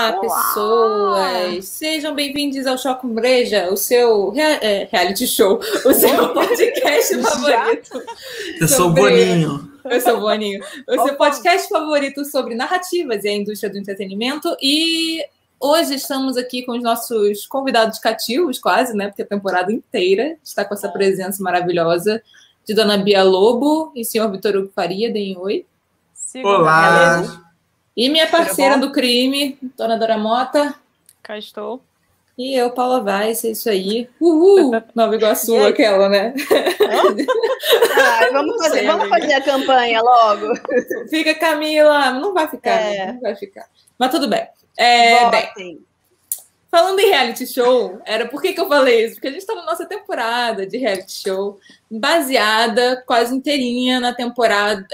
Olá, pessoas! Sejam bem-vindos ao Choco Breja, o seu reality show, o seu podcast favorito. Eu sou o Boninho. Eu sou o Boninho. O seu podcast favorito sobre narrativas e a indústria do entretenimento. E hoje estamos aqui com os nossos convidados cativos, quase, né? Porque a temporada inteira está com essa presença maravilhosa de Dona Bia Lobo e senhor Vitor Hugo Faria. Deem oi. Olá! E minha parceira do crime, Dona Dora Mota. Cá estou. E eu, Paula Vaz, é isso aí. Uhul! Nova Iguaçu, aquela, né? Vamos fazer a campanha logo. Fica, Camila. Não vai ficar, não vai ficar. Mas tudo bem. Bem, falando em reality show, por que eu falei isso? Porque a gente está na nossa temporada de reality show, baseada quase inteirinha na temporada.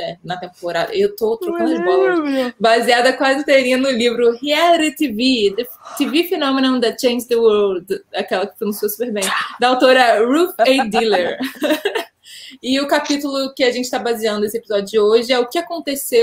Eu tô trocando as bolas. Baseada quase inteirinha no livro Reality TV, The TV Phenomenon That Changed the World, aquela que pronunciou super bem, da autora Ruth A. Diller. E o capítulo que a gente está baseando esse episódio de hoje é o que acontece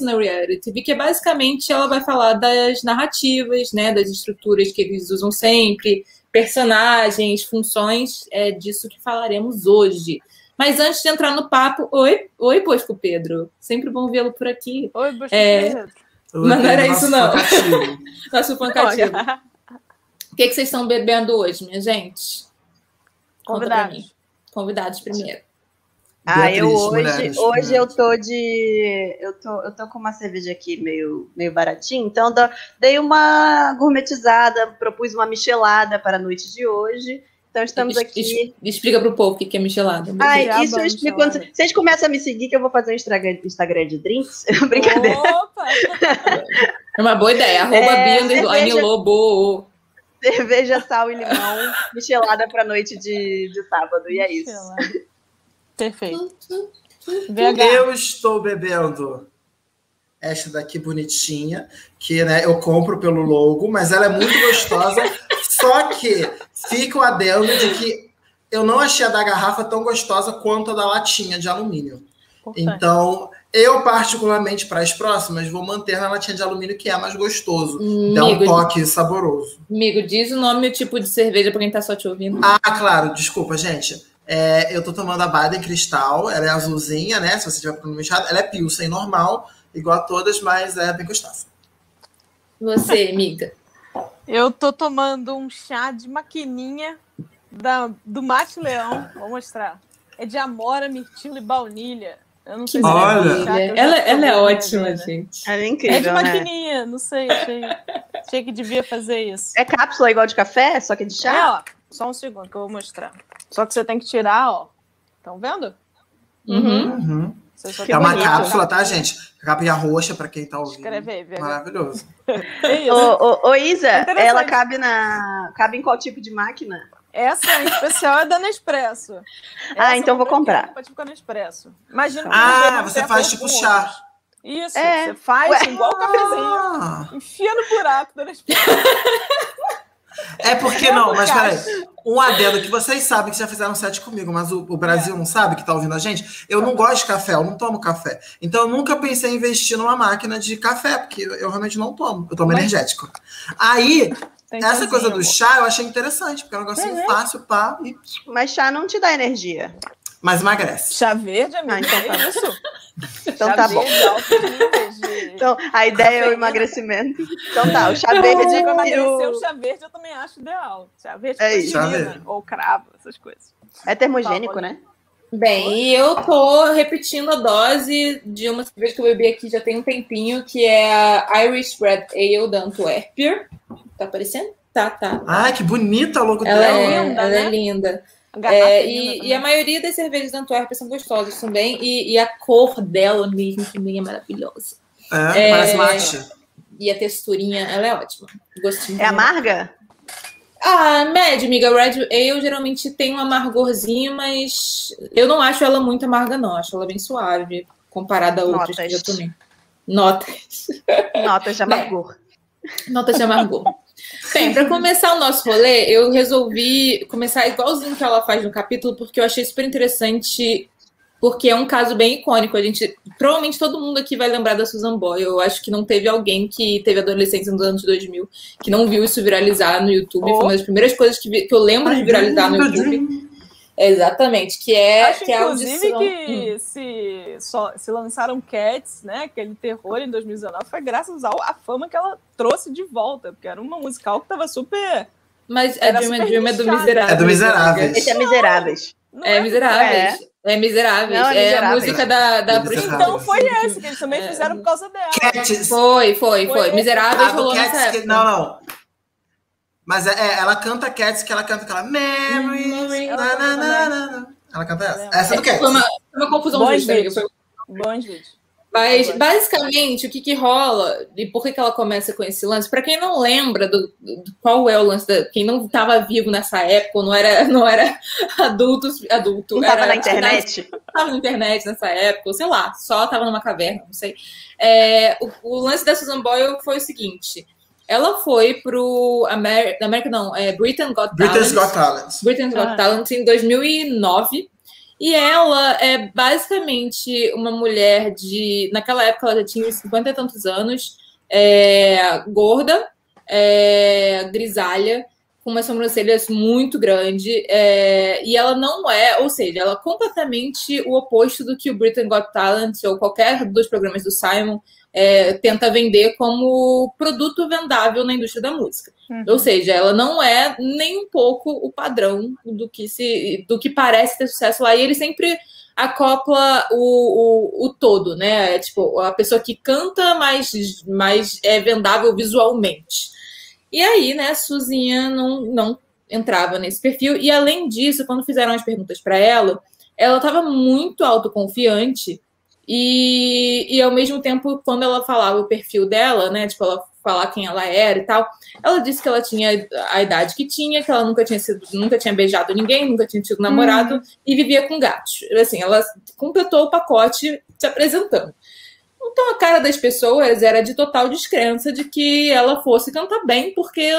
na Reality TV, que basicamente ela vai falar das narrativas, né, das estruturas que eles usam sempre, personagens, funções, é disso que falaremos hoje. Mas antes de entrar no papo, oi, Bosco Pedro, sempre bom vê-lo por aqui. Oi, Bosco Pedro. Mas não era isso, não. Nosso fã cativo. O que vocês estão bebendo hoje, minha gente? Conta pra mim. Convidados primeiro. Hoje eu tô com uma cerveja aqui meio baratinha, então dei uma gourmetizada, propus uma michelada para a noite de hoje. Então estamos aqui. Explica pro povo o que é michelada. Isso eu explico quando vocês começam a me seguir, que eu vou fazer um Instagram de drinks. Brincadeira. Opa! É uma boa ideia. @Bia_Lobo. Cerveja, sal e limão, michelada para noite de sábado. E é isso. Perfeito. Eu estou bebendo esta daqui bonitinha, que né, eu compro pelo logo, mas ela é muito gostosa. Só que fica o adendo de que eu não achei a da garrafa tão gostosa quanto a da latinha de alumínio. Então, eu particularmente para as próximas vou manter na latinha de alumínio, que é mais gostoso. Dá um toque saboroso. Amigo, diz o nome e o tipo de cerveja para quem tá só te ouvindo. Claro, desculpa, gente. Eu tô tomando a Baden Cristal, ela é azulzinha, né? Se você tiver problema mexado, ela é Pilsen normal, igual a todas, mas é bem gostosa. Você, amiga? Eu tô tomando um chá de maquininha do Mate Leão. Vou mostrar. É de amora, mirtilo e baunilha. Eu não sei se ela é ótima, gente. Ela é incrível, é de maquininha, não sei. Achei que devia fazer isso. É cápsula igual de café, só que de chá? Só um segundo que eu vou mostrar. Só que você tem que tirar, ó. Estão vendo? Uhum. É uma cápsula, tá, gente? Capinha roxa, pra quem tá ouvindo. Escreve aí, velho. Maravilhoso. Ô, Isa, ela cabe em qual tipo de máquina? Essa em especial é da Nespresso. Então vou comprar. Pode ficar no Nespresso. Imagina você faz tipo chá. Isso, você faz igual o cafezinho. Enfia no buraco da Nespresso. Porque não, mas peraí. Um adendo que vocês sabem que já fizeram set comigo, mas o Brasil não sabe que tá ouvindo a gente. Eu não gosto de café, eu não tomo café. Então eu nunca pensei em investir numa máquina de café, porque eu realmente não tomo. Eu tomo energético. Aí, essa coisa do chá eu achei interessante, porque é um negocinho fácil, pá. Mas chá não te dá energia. Mas emagrece. Chá verde, amigo? Então tá isso? Então tá bom. Então, a ideia é o emagrecimento. Então tá, o chá verde... O chá verde eu também acho ideal. Chá verde ou cravo, essas coisas. É termogênico, né? Bem, e eu tô repetindo a dose de uma cerveja que eu bebi aqui já tem um tempinho, que é a Irish Red Ale da Antwerper. Tá aparecendo? Tá. Ai, que bonita a logo dela. Ela é linda. E a maioria das cervejas da Antwerper são gostosas também. E a cor dela mesmo também é maravilhosa. Parece mate. E a texturinha, ela é ótima. Gostinho. É amarga? Média, amiga. Red Ale geralmente tem um amargorzinho, mas eu não acho ela muito amarga, não. Acho ela bem suave, comparada a outras que eu tomei. Notas de amargor. Notas de amargor. Bem, para começar o nosso rolê, eu resolvi começar igualzinho que ela faz no capítulo, porque eu achei super interessante porque é um caso bem icônico. Provavelmente todo mundo aqui vai lembrar da Susan Boyle. Eu acho que não teve alguém que teve adolescência nos anos 2000 que não viu isso viralizar no YouTube. Foi uma das primeiras coisas que eu lembro de viralizar no YouTube. Exatamente, que é acho, que é a inclusive, audição. que se lançaram Cats, né, aquele terror em 2019, foi graças à fama que ela trouxe de volta, porque era uma musical que estava super... Mas a Dream é do Miseráveis. É do Miseráveis. Esse é Miseráveis. É Miseráveis. É Miseráveis. Não, é Miseráveis. A música da prostituta. Então foi esse, que eles também fizeram por causa dela. Cats. Foi. Miseráveis rolou nessa época. Não. Mas ela canta Cats, que ela canta aquela Memories. Ela canta essa. Essa é do Cats. Foi uma confusão. Bons vídeos. Mas, basicamente, o que rola e por que ela começa com esse lance? Para quem não lembra do qual é o lance, quem não estava vivo nessa época, não era adulto. Não estava na internet? Não estava na internet nessa época, sei lá, só estava numa caverna, não sei. O lance da Susan Boyle foi o seguinte: ela foi pro Britain's Got Talent em 2009. E ela é basicamente uma mulher naquela época ela já tinha 50 e tantos anos, gorda, grisalha, com umas sobrancelhas muito grandes, e ela não ou seja, ela é completamente o oposto do que o Britain's Got Talent ou qualquer dos programas do Simon tenta vender como produto vendável na indústria da música. Ou seja, ela não é nem um pouco o padrão do que parece ter sucesso lá, e ele sempre acopla o todo, né? Tipo, a pessoa que canta, mas é vendável visualmente. E aí, né, Suzinha não entrava nesse perfil, e além disso, quando fizeram as perguntas para ela estava muito autoconfiante. E ao mesmo tempo, quando ela falava o perfil dela, né, tipo, ela falar quem ela era e tal, ela disse que ela tinha a idade que tinha, que ela nunca tinha beijado ninguém, nunca tinha tido namorado e vivia com gatos. Assim, ela completou o pacote se apresentando. Então, a cara das pessoas era de total descrença de que ela fosse cantar bem, porque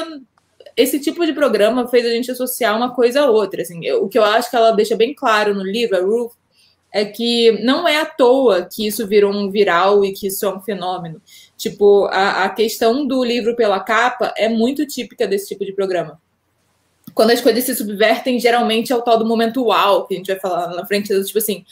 esse tipo de programa fez a gente associar uma coisa a outra. Assim, o que eu acho que ela deixa bem claro no livro, a Ruth, é que não é à toa que isso virou um viral e que isso é um fenômeno. Tipo, a questão do livro pela capa é muito típica desse tipo de programa. Quando as coisas se subvertem, geralmente é o tal do momento uau, que a gente vai falar na frente, tipo assim,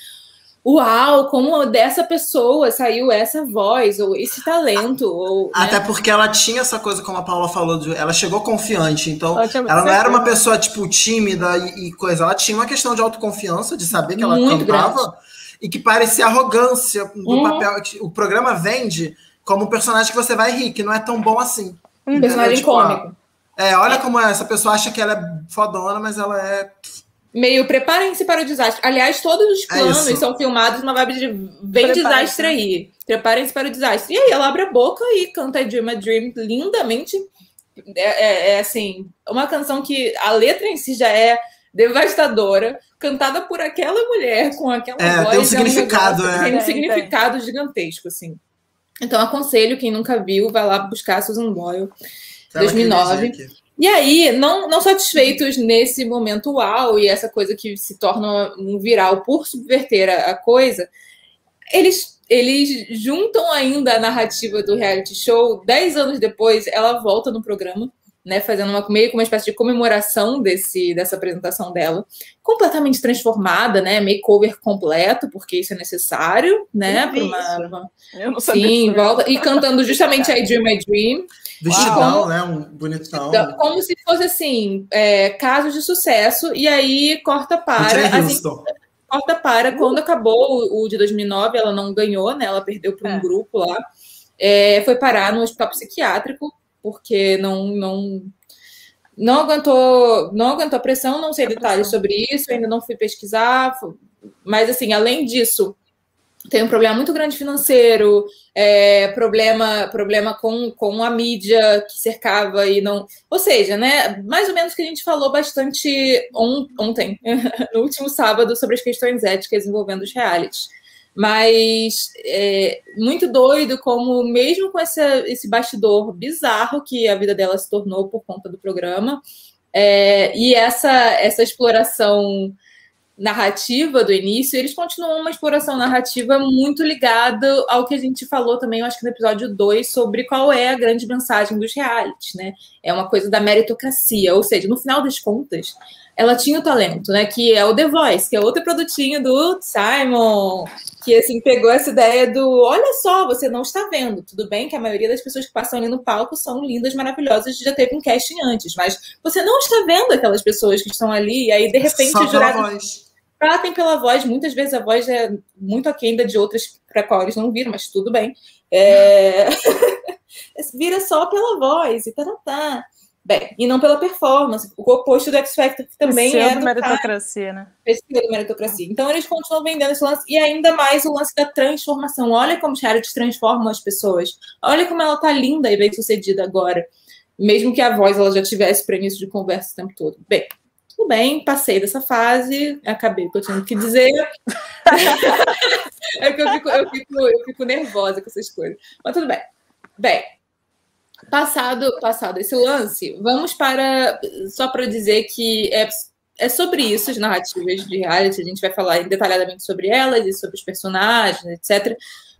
uau, como dessa pessoa saiu essa voz, ou esse talento. Ou, até porque ela tinha essa coisa, como a Paula falou, ela chegou confiante, então ela não era uma pessoa, tipo, tímida e coisa, ela tinha uma questão de autoconfiança, de saber que ela muito cantava, grande. E que parecia arrogância do papel. O programa vende como um personagem que você vai rir, que não é tão bom assim. Personagem tipo, cômico. Olha como essa pessoa acha que ela é fodona, mas ela é... Meio, preparem-se para o desastre. Aliás, todos os planos são filmados numa vibe de vem desastre aí. Preparem-se para o desastre. E aí ela abre a boca e canta I Dream a Dream lindamente. Assim, uma canção que a letra em si já é devastadora, cantada por aquela mulher com aquela voz. Tem um significado, Tem um significado gigantesco, assim. Então, aconselho, quem nunca viu, vai lá buscar a Susan Boyle, 2009. E aí, não satisfeitos nesse momento uau, e essa coisa que se torna um viral por subverter a coisa, eles juntam ainda a narrativa do reality show. 10 anos depois, ela volta no programa, né, fazendo meio que uma espécie de comemoração dessa apresentação dela, completamente transformada, né, makeover completo, porque isso é necessário, né, eu não sabia. Sim, volta, e cantando justamente I Dream, I Dream. Vestidão, né, um bonitão. Como se fosse, assim, casos de sucesso, e aí corta para... Quando acabou o de 2009, ela não ganhou, né, ela perdeu para um grupo lá, foi parar no hospital psiquiátrico, porque não aguentou a pressão, não sei detalhes sobre isso, ainda não fui pesquisar, mas, assim, além disso, tem um problema muito grande financeiro, problema com a mídia que cercava e não... Ou seja, né, mais ou menos o que a gente falou bastante ontem, no último sábado, sobre as questões éticas envolvendo os realities. Mas muito doido como, mesmo com esse bastidor bizarro que a vida dela se tornou por conta do programa, e essa exploração narrativa do início, eles continuam uma exploração narrativa muito ligada ao que a gente falou também, eu acho que no episódio 2, sobre qual é a grande mensagem dos realities, né? É uma coisa da meritocracia, ou seja, no final das contas, ela tinha o talento, né? Que é o The Voice, que é outro produtinho do Simon, que assim pegou essa ideia do, olha só, você não está vendo, tudo bem que a maioria das pessoas que passam ali no palco são lindas, maravilhosas, já teve um casting antes, mas você não está vendo aquelas pessoas que estão ali, e aí de repente o jurado tratem pela voz, muitas vezes a voz é muito aquém de outras para qual eles não viram, mas tudo bem. Vira só pela voz e tá. Bem, e não pela performance, o oposto do X Factor, que também é do meritocracia, né? Do meritocracia. Então eles continuam vendendo esse lance, e ainda mais o lance da transformação. Olha como os realities transformam as pessoas. Olha como ela tá linda e bem-sucedida agora. Mesmo que a voz ela já tivesse para início de conversa o tempo todo. Bem, tudo bem, passei dessa fase, acabei o que eu tinha que dizer. É que eu fico nervosa com essas coisas. Mas tudo bem. Bem, passado esse lance, vamos para... Só para dizer que é sobre isso, as narrativas de reality, a gente vai falar detalhadamente sobre elas e sobre os personagens, etc.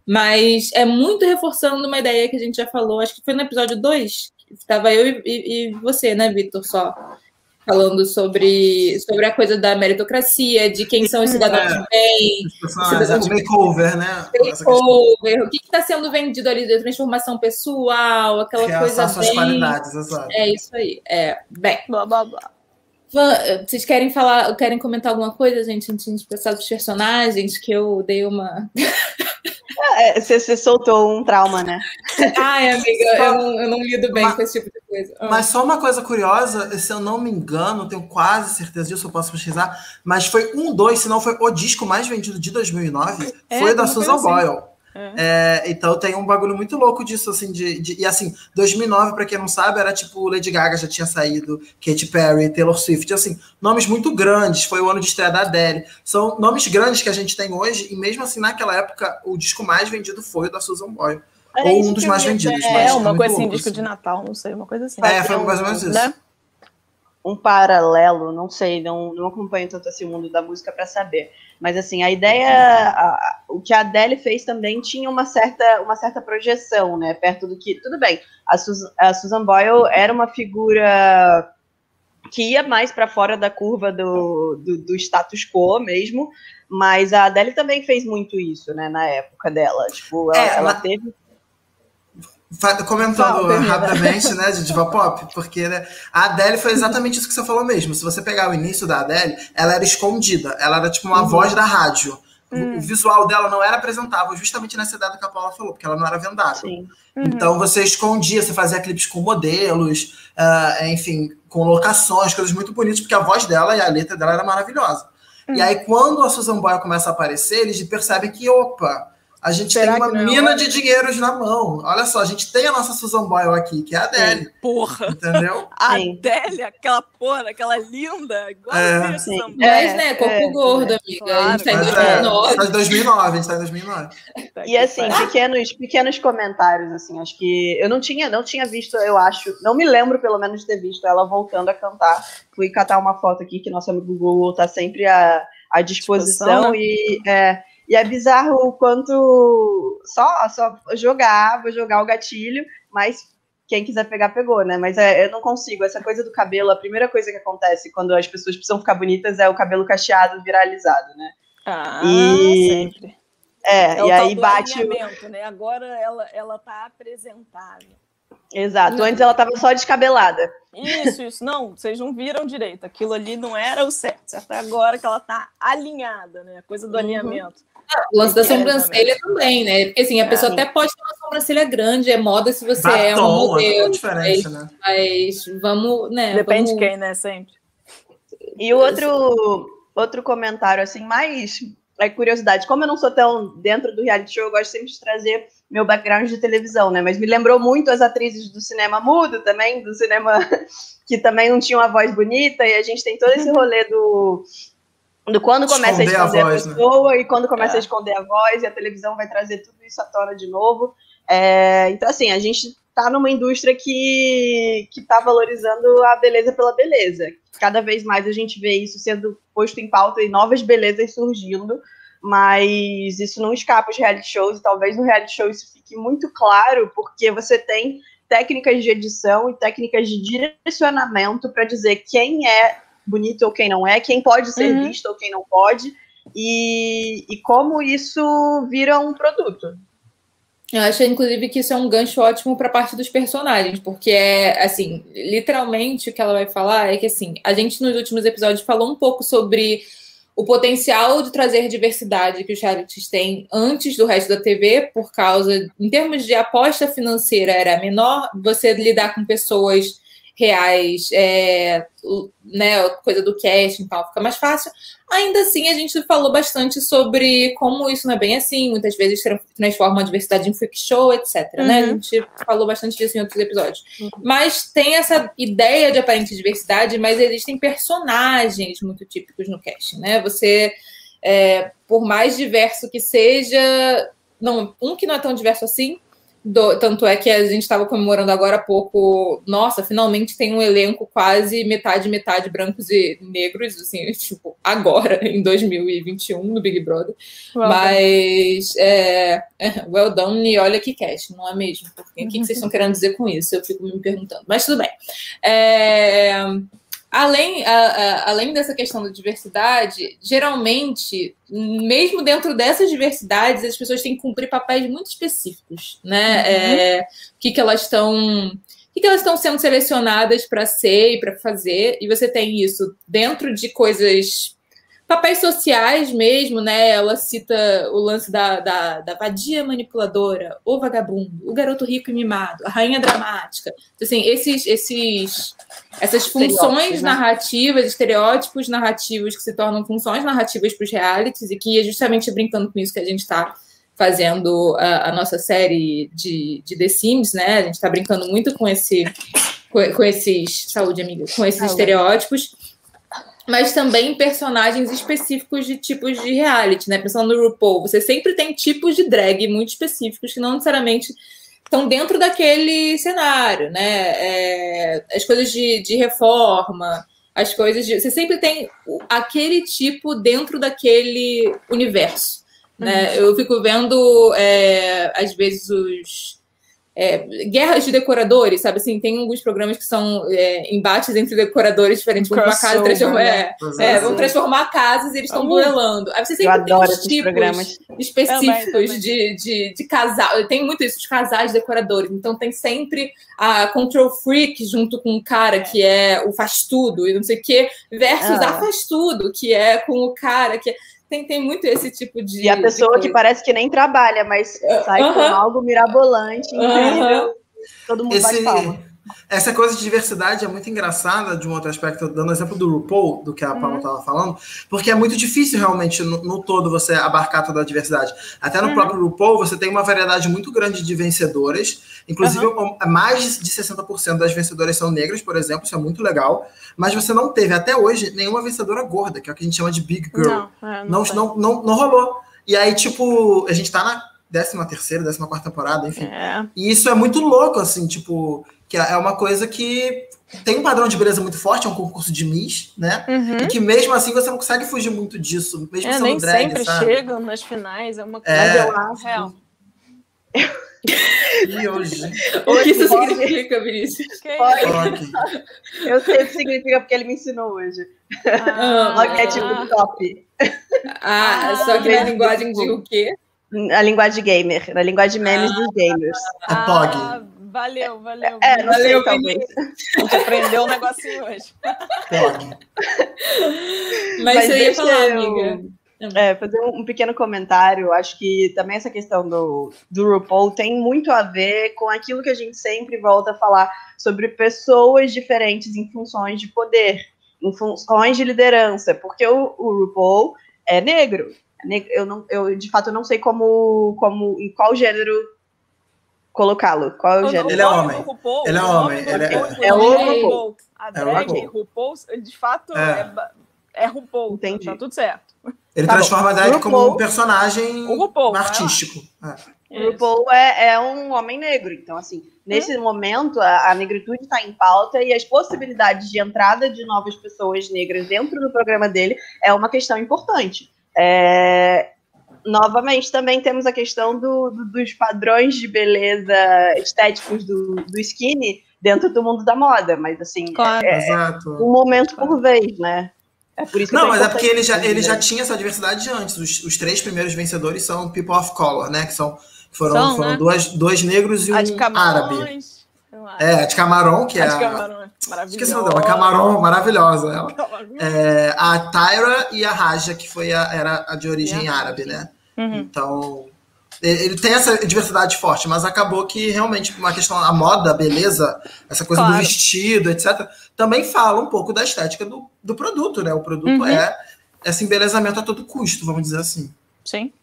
Mas é muito reforçando uma ideia que a gente já falou, acho que foi no episódio 2, que estava eu e você, né, Vitor, só... falando sobre a coisa da meritocracia, de quem são os cidadãos de bem. O makeover, né? Makeover, o que está sendo vendido ali de transformação pessoal, aquela coisa suas qualidades, exato. É isso aí. Bem. Blá, blá, blá. Vocês querem comentar alguma coisa, gente, antes de passar dos personagens, que eu dei uma... Você soltou um trauma, né? Ai, amiga, eu não lido bem com esse tipo de coisa. Mas só uma coisa curiosa, se eu não me engano, tenho quase certeza disso, eu posso pesquisar, mas foi 2, se não foi o disco mais vendido de 2009, foi da Susan Boyle. Então tem um bagulho muito louco disso, assim, e assim, 2009, pra quem não sabe, era tipo Lady Gaga já tinha saído, Katy Perry, Taylor Swift, assim, nomes muito grandes, foi o ano de estreia da Adele, são nomes grandes que a gente tem hoje, e mesmo assim, naquela época, o disco mais vendido foi o da Susan Boyle, ou um dos mais vendidos. Uma coisa assim, disco de Natal, não sei, uma coisa assim. Foi mais ou menos isso. Né? Um paralelo, não sei, não acompanho tanto assim o mundo da música para saber. Mas assim, a ideia, o que a Adele fez também tinha uma certa projeção, né? Perto do que. Tudo bem, a Susan Boyle era uma figura que ia mais para fora da curva do status quo mesmo, mas a Adele também fez muito isso, né? Na época dela. Tipo, ela teve. Comentando rapidamente, né, de diva pop, porque né, a Adele foi exatamente isso que você falou mesmo. Se você pegar o início da Adele, ela era escondida, ela era tipo uma voz da rádio. O visual dela não era apresentável, justamente nessa idade que a Paula falou, porque ela não era vendável. Então você escondia, você fazia clipes com modelos, enfim, com locações, coisas muito bonitas, porque a voz dela e a letra dela era maravilhosa. E aí, quando a Susan Boyle começa a aparecer, eles percebem que, opa, a gente tem uma mina de dinheiros na mão. Olha só, a gente tem a nossa Susan Boyle aqui, que é a Adele. Porra! Entendeu? A Adele, aquela porra, aquela linda, igual a Susan Boyle. Mas, né, corpo gordo, amiga. Claro. A gente tá em 2009. A gente tá em 2009. E assim, pequenos comentários, assim, acho que eu não tinha visto, eu acho, não me lembro pelo menos de ter visto ela voltando a cantar. Fui catar uma foto aqui, que nosso amigo Google tá sempre à disposição, né? E é bizarro o quanto só vou jogar o gatilho, mas quem quiser pegar, pegou, né? Mas eu não consigo. Essa coisa do cabelo, a primeira coisa que acontece quando as pessoas precisam ficar bonitas é o cabelo cacheado viralizado, né? Sempre. E aí bate né? Agora ela tá apresentável. Exato, antes ela tava só descabelada. Isso, não, vocês não viram direito. Aquilo ali não era o certo. Até agora que ela tá alinhada, né? A coisa do alinhamento. O lance da sobrancelha também, né? Porque assim, a pessoa até pode ter uma sobrancelha grande, é moda se você é um modelo. Diferente, né? Mas vamos, né? Depende de quem, né? Sempre. E o outro comentário, assim, mais curiosidade. Como eu não sou tão dentro do reality show, eu gosto sempre de trazer meu background de televisão, né? Mas me lembrou muito as atrizes do cinema mudo também, do cinema que também não tinha uma voz bonita, e a gente tem todo esse rolê do quando começa a esconder a pessoa, né? E quando começa a esconder a voz, e a televisão vai trazer tudo isso à tona de novo. Então, assim, a gente tá numa indústria que tá valorizando a beleza pela beleza. Cada vez mais a gente vê isso sendo posto em pauta e novas belezas surgindo, mas isso não escapa os reality shows, e talvez no reality show isso fique muito claro, porque você tem técnicas de edição e técnicas de direcionamento para dizer quem é bonito ou quem não é, quem pode ser visto ou quem não pode, e como isso vira um produto. Eu acho, inclusive, que isso é um gancho ótimo para a parte dos personagens, porque assim, literalmente o que ela vai falar é que, assim, a gente nos últimos episódios falou um pouco sobre o potencial de trazer diversidade que os realities têm antes do resto da TV, por causa, em termos de aposta financeira, era menor, você lidar com pessoas reais, né, coisa do casting e tal, fica mais fácil. Ainda assim, a gente falou bastante sobre como isso não é bem assim, muitas vezes transforma a diversidade em freak show, etc. Né? A gente falou bastante disso em outros episódios. Mas tem essa ideia de aparente diversidade, mas existem personagens muito típicos no casting, né? Você, por mais diverso que seja, um que não é tão diverso assim, tanto é que a gente estava comemorando agora há pouco, nossa, finalmente tem um elenco quase metade brancos e negros, assim, tipo, agora, em 2021, no Big Brother. Mas, well done, e olha que cast, não é mesmo? Porque o que vocês estão querendo dizer com isso? Eu fico me perguntando. Mas tudo bem. Além dessa questão da diversidade, geralmente, mesmo dentro dessas diversidades, as pessoas têm que cumprir papéis muito específicos, né? O que elas estão sendo selecionadas para ser e para fazer, e você tem isso dentro de coisas, papéis sociais mesmo, né? Ela cita o lance da vadia manipuladora, o vagabundo, o garoto rico e mimado, a rainha dramática. Assim, essas funções narrativas, estereótipos narrativos que se tornam funções narrativas para os realities, e que é justamente brincando com isso que a gente está fazendo a nossa série de The Sims, né? A gente está brincando muito com esses saúde, amiga, com esses estereótipos, mas também personagens específicos de tipos de reality, né? Pensando no RuPaul, você sempre tem tipos de drag muito específicos que não necessariamente estão dentro daquele cenário, né? As coisas de reforma, as coisas de... Você sempre tem aquele tipo dentro daquele universo, né? Eu fico vendo, às vezes, guerras de decoradores, sabe? Assim, tem alguns programas que são embates entre decoradores diferentes. Vão uma casa vão transformar casas e eles estão duelando. Aí você sempre tem os tipos específicos de casal. Tem muito isso de casais decoradores. Então tem sempre a control freak junto com o cara que é o faz tudo e não sei o quê, versus a faz tudo, que é com o cara que tem muito esse tipo de... E a pessoa que parece que nem trabalha, mas sai com algo mirabolante, incrível. Todo mundo bate palma. Essa coisa de diversidade é muito engraçada, de um outro aspecto, dando exemplo do RuPaul, do que a Paula estava falando, porque é muito difícil realmente, no todo, você abarcar toda a diversidade. Até no próprio RuPaul, você tem uma variedade muito grande de vencedoras, inclusive mais de 60% das vencedoras são negras, por exemplo, isso é muito legal, mas você não teve, até hoje, nenhuma vencedora gorda, que é o que a gente chama de Big Girl. Não rolou. E aí, tipo, a gente tá na 13ª, 14ª temporada, enfim. E isso é muito louco, assim, tipo... que é uma coisa que tem um padrão de beleza muito forte, é um concurso de Miss, né? E que mesmo assim você não consegue fugir muito disso, mesmo sendo nem drag, sempre sabe? chegam nas finais, é uma coisa real. E hoje? O que isso significa, Vinícius? Eu sei o que significa porque ele me ensinou hoje. É tipo top. Só que na linguagem de o quê? A linguagem gamer, na linguagem memes dos gamers. É POG. Valeu. Não sei, talvez. A gente aprendeu um negocinho hoje. POG. Mas você ia falar, amiga. Fazer um pequeno comentário. Acho que também essa questão do RuPaul tem muito a ver com aquilo que a gente sempre volta a falar sobre pessoas diferentes em funções de poder, em funções de liderança, porque o RuPaul é negro. Eu de fato não sei em qual gênero colocá-lo. Qual é o gênero? Ele é homem. Ele é homem. É o RuPaul. A drag RuPaul, de fato, é RuPaul. Entendi. Tá tudo certo. Ele transforma a drag como um personagem artístico. O RuPaul é um homem negro. Então, assim, Nesse momento, a negritude está em pauta e as possibilidades de entrada de novas pessoas negras dentro do programa dele é uma questão importante. Novamente, também temos a questão dos padrões de beleza estéticos do skinny dentro do mundo da moda, mas assim, claro, um momento por vez, né? É por isso que mas é porque ele já tinha essa diversidade antes. Os 3 primeiros vencedores são people of color, né? Que foram né? dois negros e um árabe. A de Camarão, que é maravilhosa. Esqueci o nome dela, Camarão, maravilhosa ela. A Tyra e a Raja, que era a de origem árabe, né? Uhum. Então, ele tem essa diversidade forte, mas acabou que realmente uma questão, a moda, a beleza, essa coisa do vestido, etc., também fala um pouco da estética do produto, né? O produto é esse embelezamento a todo custo, vamos dizer assim. Sim.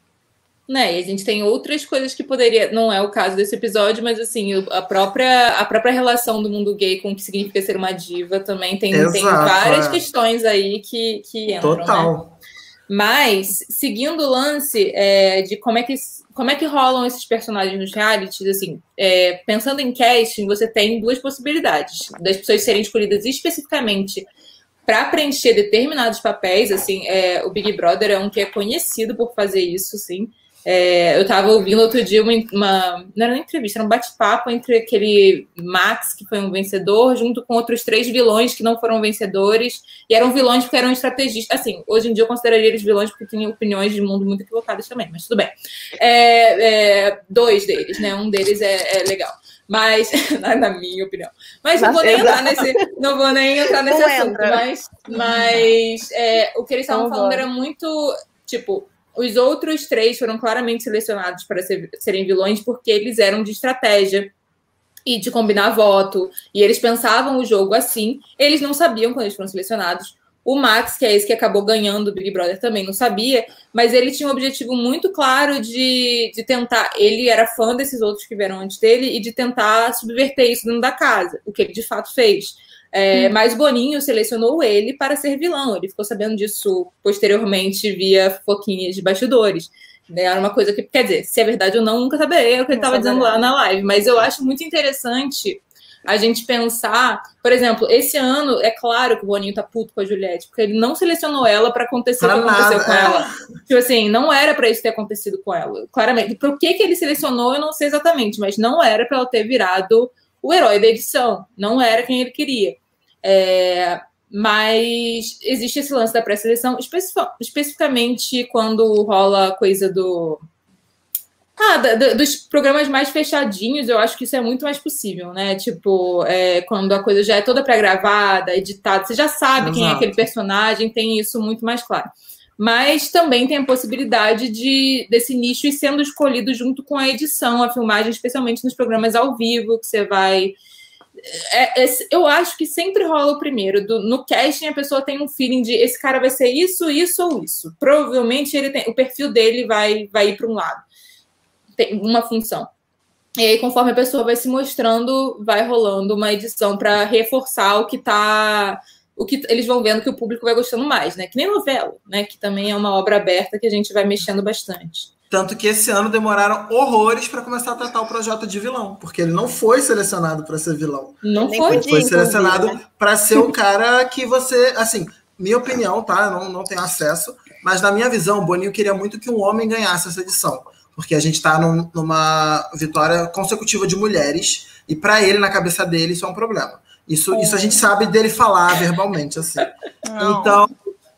Né, e a gente tem outras coisas que poderia... Não é o caso desse episódio, mas assim, a própria relação do mundo gay com o que significa ser uma diva também tem várias questões aí que entram, Total. Né? Mas, seguindo o lance de como é que rolam esses personagens nos realities, assim, pensando em casting, você tem 2 possibilidades. Das pessoas serem escolhidas especificamente para preencher determinados papéis, assim, o Big Brother é um que é conhecido por fazer isso, sim. Eu estava ouvindo outro dia não era uma entrevista, era um bate-papo entre aquele Max, que foi um vencedor, junto com outros 3 vilões que não foram vencedores, e eram vilões porque eram estrategistas. Assim, hoje em dia eu consideraria eles vilões porque tinham opiniões de mundo muito equivocadas também, mas tudo bem. 2 deles, né? Um deles é legal. Mas, na minha opinião. Mas não vou nem entrar nesse assunto. Mas o que eles estavam falando era muito, tipo... Os outros 3 foram claramente selecionados para serem vilões porque eles eram de estratégia e de combinar voto. E eles pensavam o jogo assim. Eles não sabiam quando eles foram selecionados. O Max, que é esse que acabou ganhando o Big Brother, também não sabia. Mas ele tinha um objetivo muito claro de tentar... Ele era fã desses outros que vieram antes dele e de tentar subverter isso dentro da casa. O que ele, de fato, fez. Mas Boninho selecionou ele para ser vilão. Ele ficou sabendo disso posteriormente via fofoquinhas de bastidores. Era uma coisa que, quer dizer, se é verdade ou não, nunca saberei o que ele estava dizendo lá na live. Mas eu acho muito interessante a gente pensar, por exemplo, esse ano, é claro que o Boninho tá puto com a Juliette, porque ele não selecionou ela para acontecer o que aconteceu com ela. Tipo assim, não era para isso ter acontecido com ela. Claramente. Por que ele selecionou, eu não sei exatamente, mas não era para ela ter virado o herói da edição. Não era quem ele queria. Mas existe esse lance da pré-seleção, especificamente quando rola a coisa dos programas mais fechadinhos. Eu acho que isso é muito mais possível, né? Tipo, quando a coisa já é toda pré-gravada, editada, você já sabe quem é aquele personagem, tem isso muito mais claro. Mas também tem a possibilidade desse nicho ir sendo escolhido junto com a edição, a filmagem, especialmente nos programas ao vivo, que você vai... eu acho que sempre rola o primeiro. No casting, a pessoa tem um feeling de esse cara vai ser isso, isso ou isso. Provavelmente o perfil dele vai ir para um lado. Tem uma função. E aí, conforme a pessoa vai se mostrando, vai rolando uma edição para reforçar o que eles vão vendo que o público vai gostando mais, né? Que nem novela, né? Que também é uma obra aberta que a gente vai mexendo bastante. Tanto que esse ano demoraram horrores para começar a tratar o Projota de vilão, porque ele não foi selecionado para ser vilão. Não foi. Ele foi selecionado para ser o cara que você... Assim, minha opinião, tá? Eu não tenho acesso, mas na minha visão, o Boninho queria muito que um homem ganhasse essa edição, porque a gente está numa vitória consecutiva de mulheres, e para ele, na cabeça dele, isso é um problema. Isso a gente sabe dele falar verbalmente, assim. Não. Então,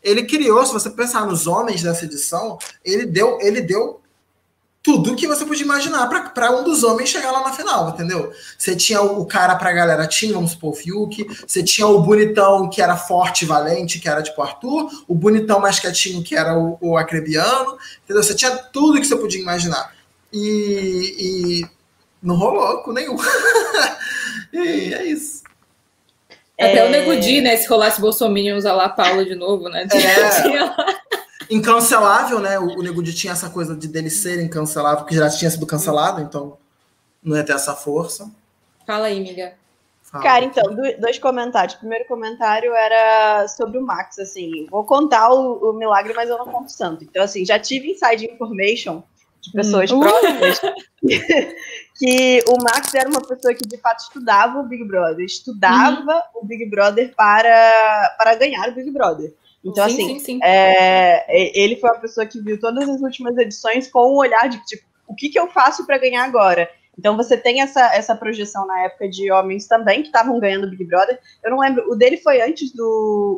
ele criou, se você pensar nos homens dessa edição, ele deu tudo que você podia imaginar para um dos homens chegar lá na final, entendeu? Você tinha o cara pra galera, vamos supor, o Fiuk, você tinha o bonitão que era forte e valente, que era tipo o Arthur, o bonitão mais quietinho, que era o Acrebiano, entendeu? Você tinha tudo que você podia imaginar. E não rolou com nenhum. E é isso. Até o Nego Di, né? Se rolasse Bolsominion usar lá a Paula de novo, né? Incancelável, né? O Nego Di tinha essa coisa dele ser incancelável, porque já tinha sido cancelado, então não ia ter essa força. Fala aí, amiga. Cara, então, 2 comentários. O primeiro comentário era sobre o Max, assim. Vou contar o milagre, mas eu não conto tanto. Então, assim, já tive inside information de pessoas próximas, que o Max era uma pessoa que de fato estudava o Big Brother, o Big Brother para ganhar o Big Brother. Então, sim. Ele foi uma pessoa que viu todas as últimas edições com o olhar de, tipo, o que eu faço para ganhar agora? Então, você tem essa projeção na época de homens também que estavam ganhando o Big Brother. Eu não lembro, o dele foi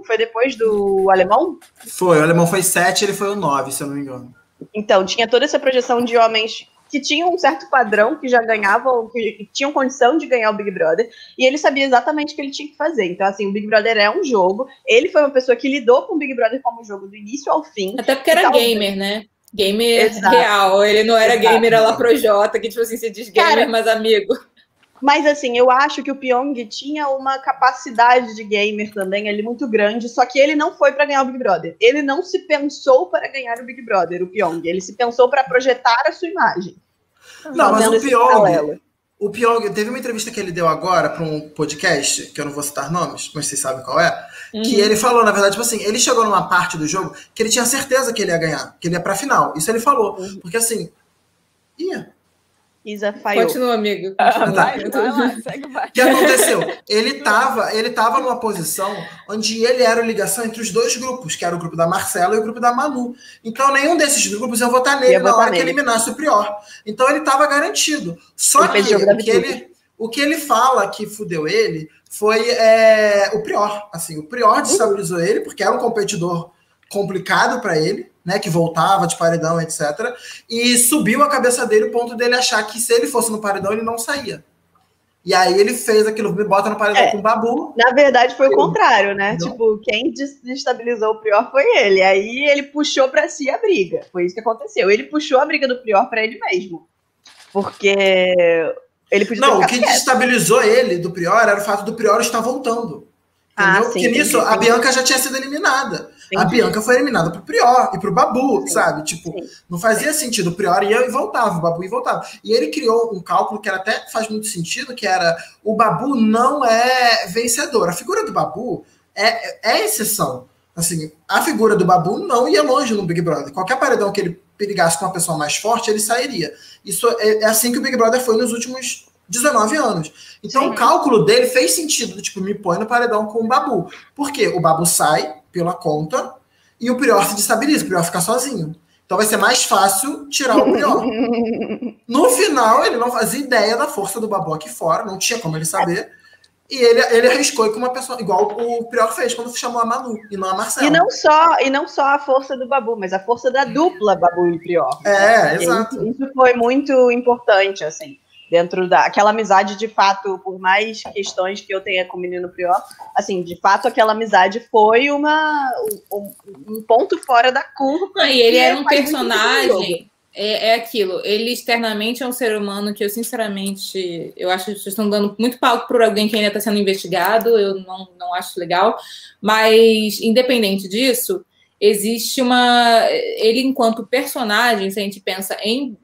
foi depois do Alemão? Foi, o Alemão foi 7, ele foi o 9, se eu não me engano. Então, tinha toda essa projeção de homens que tinham um certo padrão, que já ganhavam, que tinham condição de ganhar o Big Brother, e ele sabia exatamente o que ele tinha que fazer. Então, assim, o Big Brother é um jogo, ele foi uma pessoa que lidou com o Big Brother como jogo do início ao fim. Até porque era gamer, né? Gamer real, ele não era gamer lá pro Jota, que tipo assim, se diz gamer, mas amigo. Mas assim, eu acho que o Pyong tinha uma capacidade de gamer também ali muito grande, só que ele não foi para ganhar o Big Brother. Ele não se pensou para ganhar o Big Brother, o Pyong. Ele se pensou para projetar a sua imagem. Não, mas o Pyong, teve uma entrevista que ele deu agora para um podcast, que eu não vou citar nomes, mas vocês sabem qual é, que ele falou, na verdade, tipo assim, ele chegou numa parte do jogo que ele tinha certeza que ele ia ganhar, que ele ia pra final. Isso ele falou, porque assim, Isa falhou. Continua, amigo. Vai lá, segue, vai. O que aconteceu? Ele tava numa posição onde ele era a ligação entre os dois grupos, que era o grupo da Marcela e o grupo da Manu. Então, nenhum desses grupos ia votar nele na hora que eliminasse o Prior. Então, ele estava garantido. Só que o que ele fala que fudeu ele foi o Prior. Assim, o Prior destabilizou ele, porque era um competidor complicado para ele, né, que voltava de paredão, etc. E subiu a cabeça dele o ponto dele achar que se ele fosse no paredão, ele não saía. E aí ele fez aquilo, me bota no paredão com o Babu. Na verdade, foi o contrário, né? Não. Tipo, quem desestabilizou o Prior foi ele. Aí ele puxou pra si a briga. Foi isso que aconteceu. Ele puxou a briga do Prior pra ele mesmo. Porque ele podia Não, o que desestabilizou ele do Prior era o fato do Prior estar voltando. Entendeu? Porque nisso, a Bianca já tinha sido eliminada. Entendi. A Bianca foi eliminada pro Prior e pro Babu, sabe? Tipo, não fazia sentido. O Prior ia e voltava, o Babu ia e voltava. E ele criou um cálculo que até faz muito sentido, que era o Babu não é vencedor. A figura do Babu é exceção. Assim, a figura do Babu não ia longe no Big Brother. Qualquer paredão que ele perigasse com uma pessoa mais forte, ele sairia. Isso é assim que o Big Brother foi nos últimos 19 anos. Então o cálculo dele fez sentido, tipo, me põe no paredão com o Babu. Por quê? O Babu sai pela conta e o Prior se destabiliza, o Prior fica sozinho. Então vai ser mais fácil tirar o Prior. No final, ele não fazia ideia da força do Babu aqui fora, não tinha como ele saber. E ele arriscou com uma pessoa, igual o Prior fez quando chamou a Manu, e não a Marcela. E não só a força do Babu, mas a força da dupla Babu e Prior. Exato. Isso foi muito importante, assim. Dentro daquela amizade, de fato, por mais questões que eu tenha com o menino Prior, assim, de fato, aquela amizade foi um ponto fora da curva. E ele era um personagem, aquilo, ele externamente é um ser humano que eu, sinceramente, eu acho que vocês estão dando muito palco por alguém que ainda está sendo investigado, eu não acho legal, mas, independente disso, existe ele enquanto personagem, se a gente pensa em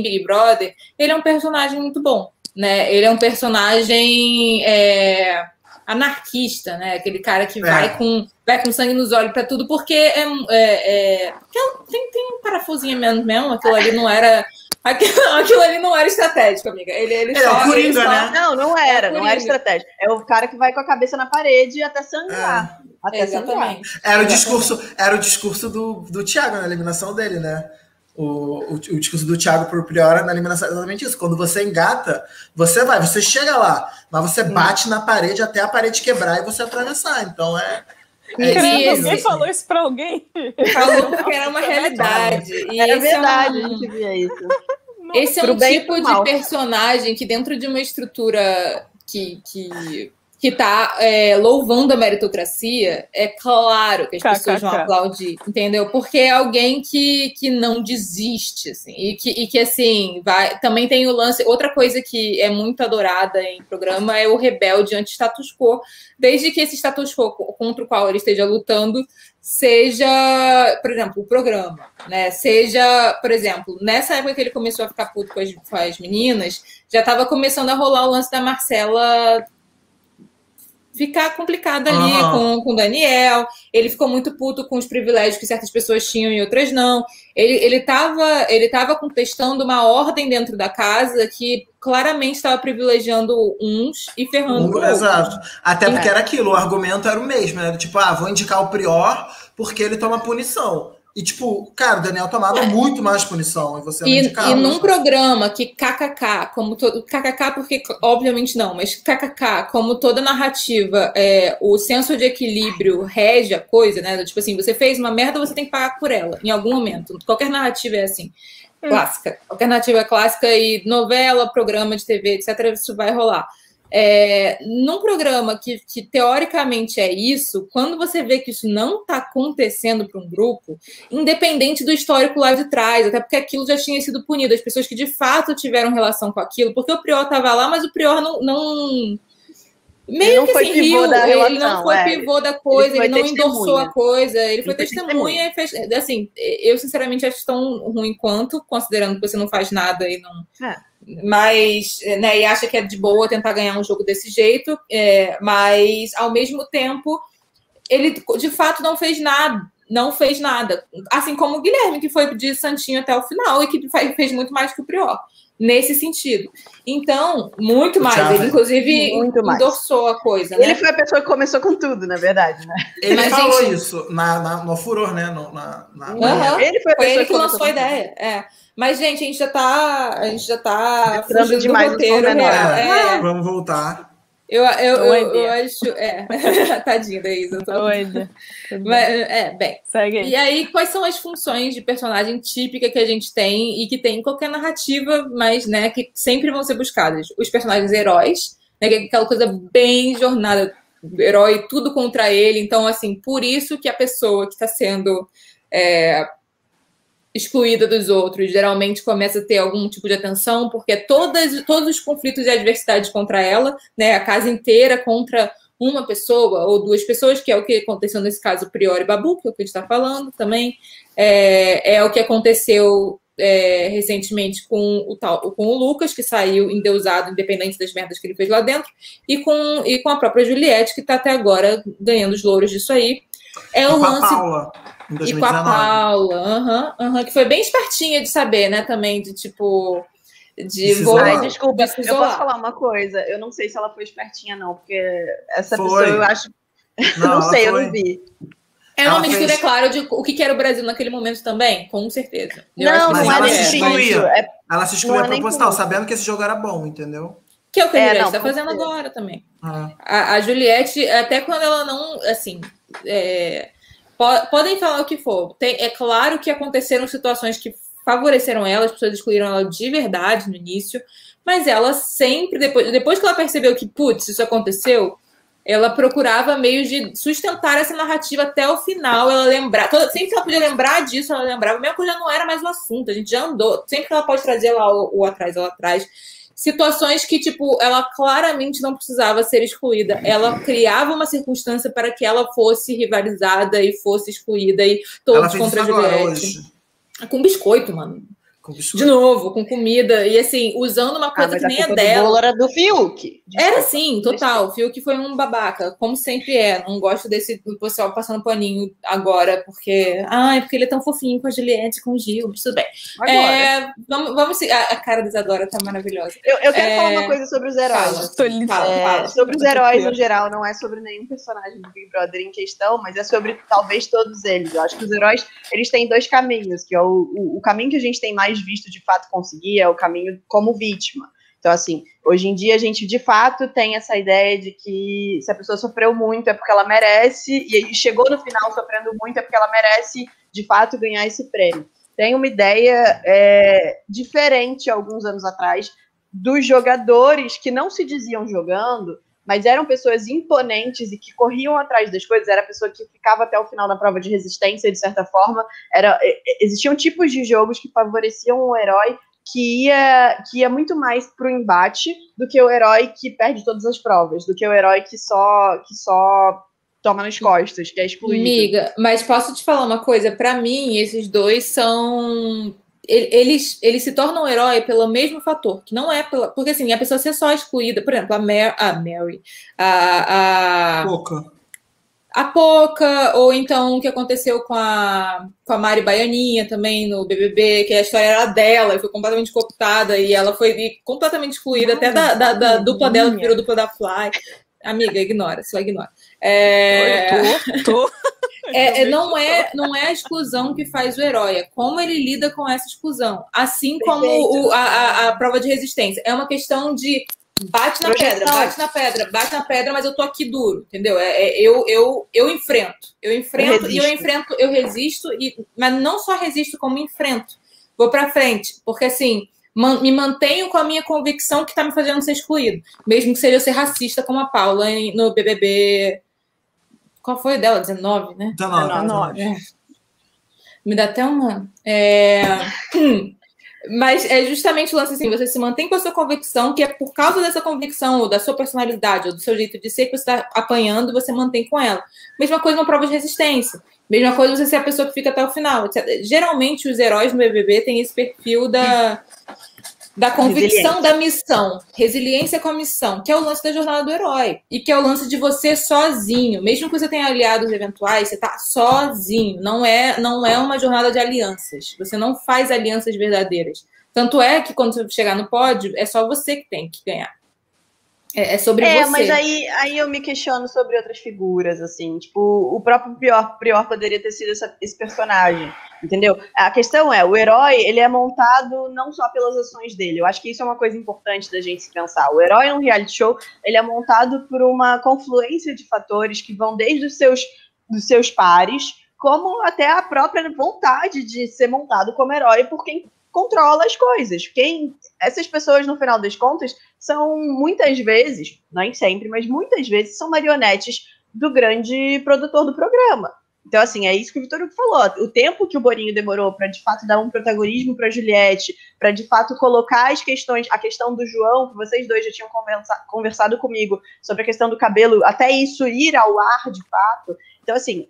Big Brother, ele é um personagem muito bom, né? Ele é um personagem anarquista, né? Aquele cara que vai com sangue nos olhos para tudo, porque tem um parafusinho mesmo, aquilo ali não era estratégico, amiga. Ele é o Coringa, né? Não era estratégico. É o cara que vai com a cabeça na parede até sangrar. Exatamente. Era o discurso do Thiago na eliminação dele, né? O discurso do Thiago pro Prior na eliminação é exatamente isso. Quando você engata, você chega lá, mas você bate na parede até a parede quebrar e você atravessar. Então alguém falou isso pra alguém? Falou porque era uma realidade. E era verdade, a gente via isso. Esse é um tipo de personagem que, dentro de uma estrutura que está louvando a meritocracia, é claro que as pessoas vão aplaudir, entendeu? Porque é alguém que não desiste, assim, e que assim, também tem o lance, outra coisa que é muito adorada em programa é o rebelde anti-status quo, desde que esse status quo contra o qual ele esteja lutando seja, por exemplo, o programa, né? Seja, por exemplo, nessa época que ele começou a ficar puto com as meninas, já estava começando a rolar o lance da Marcela ficar complicado ali com o Daniel. Ele ficou muito puto com os privilégios que certas pessoas tinham e outras não. Ele tava contestando uma ordem dentro da casa que claramente estava privilegiando uns e ferrando outros. Exato. Até porque era aquilo, o argumento era o mesmo, né? Tipo, vou indicar o Prior porque ele toma punição. E, tipo, cara, o Daniel tomava muito mais punição e você não indicava. E num programa que kkk, como todo... kkk porque, obviamente não, mas kkk, como toda narrativa, o senso de equilíbrio rege a coisa, né? Tipo assim, você fez uma merda, você tem que pagar por ela, em algum momento. Qualquer narrativa é assim. Clássica. Qualquer narrativa é clássica e novela, programa de TV, etc., isso vai rolar. Num programa que teoricamente é isso, quando você vê que isso não está acontecendo para um grupo, independente do histórico lá de trás, até porque aquilo já tinha sido punido, as pessoas que de fato tiveram relação com aquilo, porque o Prior estava lá, mas o Prior não meio que assim, ele não foi pivô da coisa, ele não endossou a coisa, ele foi testemunha e fez, assim, eu sinceramente acho tão ruim quanto, considerando que você não faz nada e não... Mas, né, e acha que é de boa tentar ganhar um jogo desse jeito, mas ao mesmo tempo ele de fato não fez nada, assim como o Guilherme, que foi de santinho até o final e que fez muito mais que o Prior nesse sentido. Então, muito mais, ele inclusive endossou a coisa, né? Ele foi a pessoa que começou com tudo, na verdade, né? Ele falou isso no Furor, né? Ele foi a pessoa que lançou a ideia, Mas, gente, a gente já tá fugindo demais do roteiro real. Vamos voltar. Eu acho... Tadinha da Isa. Doida. Mas, bem. Segue aí. E aí, quais são as funções de personagem típica que a gente tem e que tem em qualquer narrativa, mas, né, que sempre vão ser buscadas? Os personagens heróis, né, que é aquela coisa bem jornada, herói, tudo contra ele. Então, assim, por isso que a pessoa que está sendo... excluída dos outros, geralmente começa a ter algum tipo de atenção, porque todos os conflitos e adversidades contra ela, né, a casa inteira contra uma pessoa ou duas pessoas, que é o que aconteceu nesse caso Prior e Babu, que é o que a gente está falando também, é o que aconteceu recentemente com o Lucas, que saiu endeusado, independente das merdas que ele fez lá dentro, e com a própria Juliette, que está até agora ganhando os louros disso aí. O lance... Paula. E com a Paula, que foi bem espertinha de saber, né, também, de tipo... desculpa, eu posso falar uma coisa? Eu não sei se ela foi espertinha, não, porque essa pessoa, eu acho... Não sei, eu não vi. É uma mistura, é claro, de o que era o Brasil naquele momento também, com certeza. Mas ela se excluía. Ela se excluía proposital, sabendo que esse jogo era bom, entendeu? Que é o que a Juliette está fazendo agora também. A Juliette, até quando ela não, assim... podem falar o que for. É claro que aconteceram situações que favoreceram ela, as pessoas excluíram ela de verdade no início, mas ela sempre, depois que ela percebeu que, putz, isso aconteceu, ela procurava meios de sustentar essa narrativa até o final, ela lembrar, sempre que ela podia lembrar disso, ela lembrava, mesmo que já não era mais o assunto, a gente já andou, sempre que ela pode trazer lá o atrás, ela traz situações que, tipo, ela claramente não precisava ser excluída. Ela criava uma circunstância para que ela fosse rivalizada e fosse excluída e todos contra a Juliette. Com biscoito, mano. De novo, com comida. E assim, usando uma coisa que nem é dela. O bolo era do Fiuk. Era sim, total. O Fiuk foi um babaca, como sempre é. Não gosto desse pessoal passando paninho agora, porque ele é tão fofinho com a Juliette, com o Gil, tudo bem. Vamos a cara da Isadora tá maravilhosa. Eu quero falar uma coisa sobre os heróis. Fala. Sobre os heróis no geral, não é sobre nenhum personagem do Big Brother em questão, mas é sobre talvez todos eles. Eu acho que os heróis, eles têm dois caminhos, que é o caminho que a gente tem mais visto de fato conseguir é o caminho como vítima. Então, assim, hoje em dia a gente de fato tem essa ideia de que se a pessoa sofreu muito é porque ela merece, e chegou no final sofrendo muito é porque ela merece de fato ganhar esse prêmio. Tem uma ideia diferente alguns anos atrás dos jogadores que não se diziam jogando, mas eram pessoas imponentes e que corriam atrás das coisas, era a pessoa que ficava até o final da prova de resistência, de certa forma. Existiam tipos de jogos que favoreciam o herói que ia muito mais pro embate do que o herói que perde todas as provas, do que o herói que só toma nas costas, que é excluído. Amiga, mas posso te falar uma coisa? Para mim, esses dois são eles se tornam um herói pelo mesmo fator, que não é pela... Porque, assim, a pessoa ser só excluída... Por exemplo, a Mary... A Poca, ou então o que aconteceu com a Mari Baianinha também no BBB, que a história era dela e foi completamente cooptada e ela foi completamente excluída até da dupla dela, que virou dupla da Fly. Amiga, ignora, só ignora. Não é a exclusão que faz o herói, é como ele lida com essa exclusão. Assim como a prova de resistência. É uma questão de bate na pedra, mas eu tô aqui duro, entendeu? Eu enfrento, eu resisto, mas não só resisto, como enfrento. Vou pra frente, porque assim, me mantenho com a minha convicção que tá me fazendo ser excluído. Mesmo que seja eu ser racista como a Paula no BBB... Qual foi dela? 19, né? 19. Me dá até uma... Mas é justamente o lance assim, você se mantém com a sua convicção, que é por causa dessa convicção, ou da sua personalidade, ou do seu jeito de ser, que você está apanhando, você mantém com ela. Mesma coisa na prova de resistência. Mesma coisa você ser a pessoa que fica até o final, etc. Geralmente, os heróis no BBB têm esse perfil da convicção da missão. Resiliência com a missão, que é o lance da jornada do herói. E que é o lance de você sozinho. Mesmo que você tenha aliados eventuais, você tá sozinho. Não é uma jornada de alianças. Você não faz alianças verdadeiras. Tanto é que quando você chegar no pódio, é só você que tem que ganhar. É sobre você. Mas aí eu me questiono sobre outras figuras, assim. Tipo, o próprio Prior poderia ter sido esse personagem, entendeu? A questão é, o herói, ele é montado não só pelas ações dele. Eu acho que isso é uma coisa importante da gente se pensar. O herói num reality show, ele é montado por uma confluência de fatores que vão desde dos seus pares, como até a própria vontade de ser montado como herói por quem controla as coisas. Essas pessoas, no final das contas, são muitas vezes, nem sempre, mas muitas vezes são marionetes do grande produtor do programa. Então, assim, é isso que o Vitor Hugo falou. O tempo que o Boninho demorou para, de fato, dar um protagonismo para a Juliette, para, de fato, colocar a questão do João, que vocês dois já tinham conversado comigo, sobre a questão do cabelo, até isso ir ao ar, de fato. Então, assim,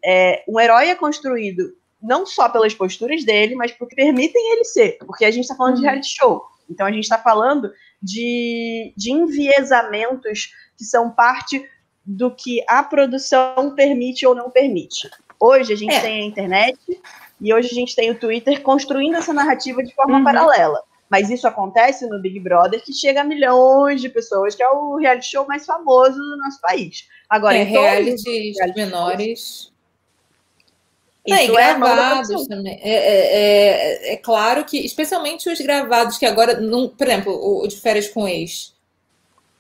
um herói é construído não só pelas posturas dele, mas porque permitem ele ser. Porque a gente está falando de reality show. Então, a gente está falando de enviesamentos que são parte do que a produção permite ou não permite. Hoje a gente tem a internet e hoje a gente tem o Twitter construindo essa narrativa de forma paralela. Mas isso acontece no Big Brother, que chega a milhões de pessoas, que é o reality show mais famoso do nosso país. Agora, realities menores... e gravados também. É claro que, especialmente os gravados, que agora, por exemplo, o de Férias com Ex,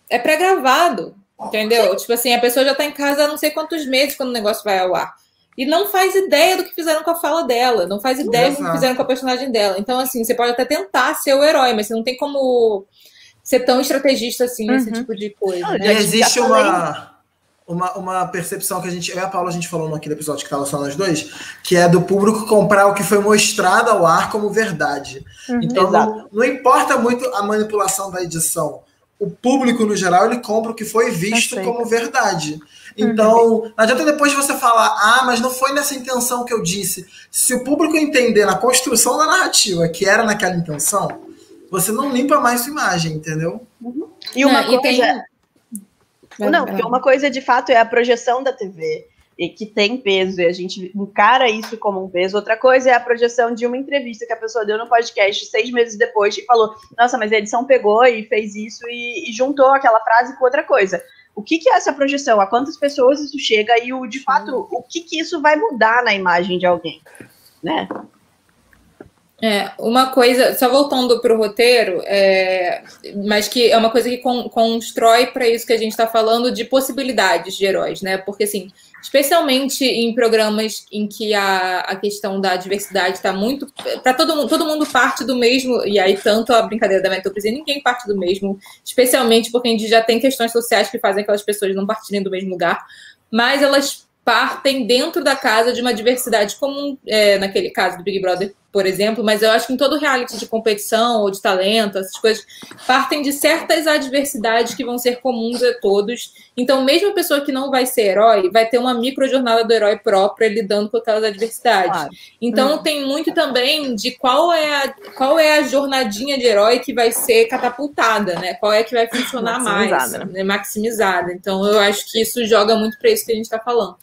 é pré-gravado, entendeu? Sim. Tipo assim, a pessoa já tá em casa há não sei quantos meses quando o negócio vai ao ar. E não faz ideia do que fizeram com a fala dela, não faz ideia do que fizeram com a personagem dela. Então, assim, você pode até tentar ser o herói, mas você não tem como ser tão estrategista assim, nesse tipo de coisa. Né? Existe uma percepção que eu e a Paula, a gente falou naquele episódio que estava só nós dois, que é do público comprar o que foi mostrado ao ar como verdade. Então, não importa muito a manipulação da edição. O público, no geral, ele compra o que foi visto como verdade. Então, não adianta depois você falar, mas não foi nessa intenção que eu disse. Se o público entender na construção da narrativa que era naquela intenção, você não limpa mais sua imagem, entendeu? E uma coisa... porque uma coisa, de fato, é a projeção da TV, e que tem peso, e a gente encara isso como um peso. Outra coisa é a projeção de uma entrevista que a pessoa deu no podcast 6 meses depois e falou, nossa, mas a edição pegou e fez isso e juntou aquela frase com outra coisa. O que é essa projeção? A quantas pessoas isso chega e, de fato, o que isso vai mudar na imagem de alguém, né? Uma coisa, só voltando para o roteiro, mas que é uma coisa que constrói para isso que a gente está falando de possibilidades de heróis, né? Porque, assim, especialmente em programas em que a questão da diversidade está muito... Para todo mundo parte do mesmo, e aí tanto a brincadeira da meritocracia, ninguém parte do mesmo, especialmente porque a gente já tem questões sociais que fazem aquelas pessoas não partirem do mesmo lugar, mas elas partem dentro da casa de uma diversidade comum, naquele caso do Big Brother, por exemplo, mas eu acho que em todo reality de competição ou de talento, essas coisas partem de certas adversidades que vão ser comuns a todos. Então, mesmo a pessoa que não vai ser herói, vai ter uma microjornada do herói própria lidando com aquelas adversidades. Claro. Então, tem muito também de qual é a jornadinha de herói que vai ser catapultada, né? Qual é que vai funcionar mais, né? Maximizada. Então, eu acho que isso joga muito para isso que a gente está falando.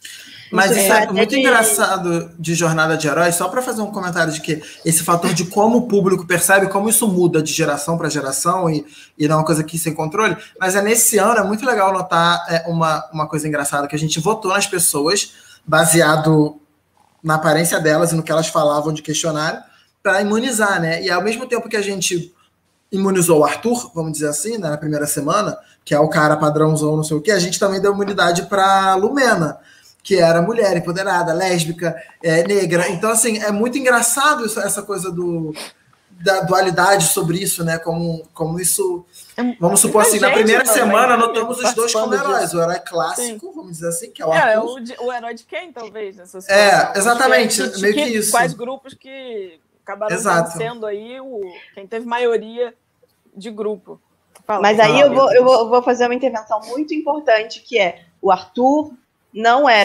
Mas isso é muito engraçado de jornada de herói, só para fazer um comentário de que esse fator de como o público percebe, como isso muda de geração para geração e não é uma coisa aqui sem controle, mas nesse ano é muito legal notar uma coisa engraçada, que a gente votou nas pessoas baseado na aparência delas e no que elas falavam de questionário para imunizar, né? E ao mesmo tempo que a gente imunizou o Arthur, vamos dizer assim, né, na primeira semana, que é o cara padrãozão, não sei o quê, a gente também deu imunidade para Lumena, que era mulher empoderada, lésbica, negra. Então, assim, é muito engraçado essa coisa da dualidade sobre isso, né? Como isso... Vamos supor assim, na primeira semana notamos os dois como heróis. O herói clássico, vamos dizer assim, que é o Arthur. O herói de quem, talvez, nessa situação? Exatamente. Meio que isso. Quais grupos que acabaram sendo aí quem teve maioria de grupo. Mas aí eu vou fazer uma intervenção muito importante, que é o Arthur...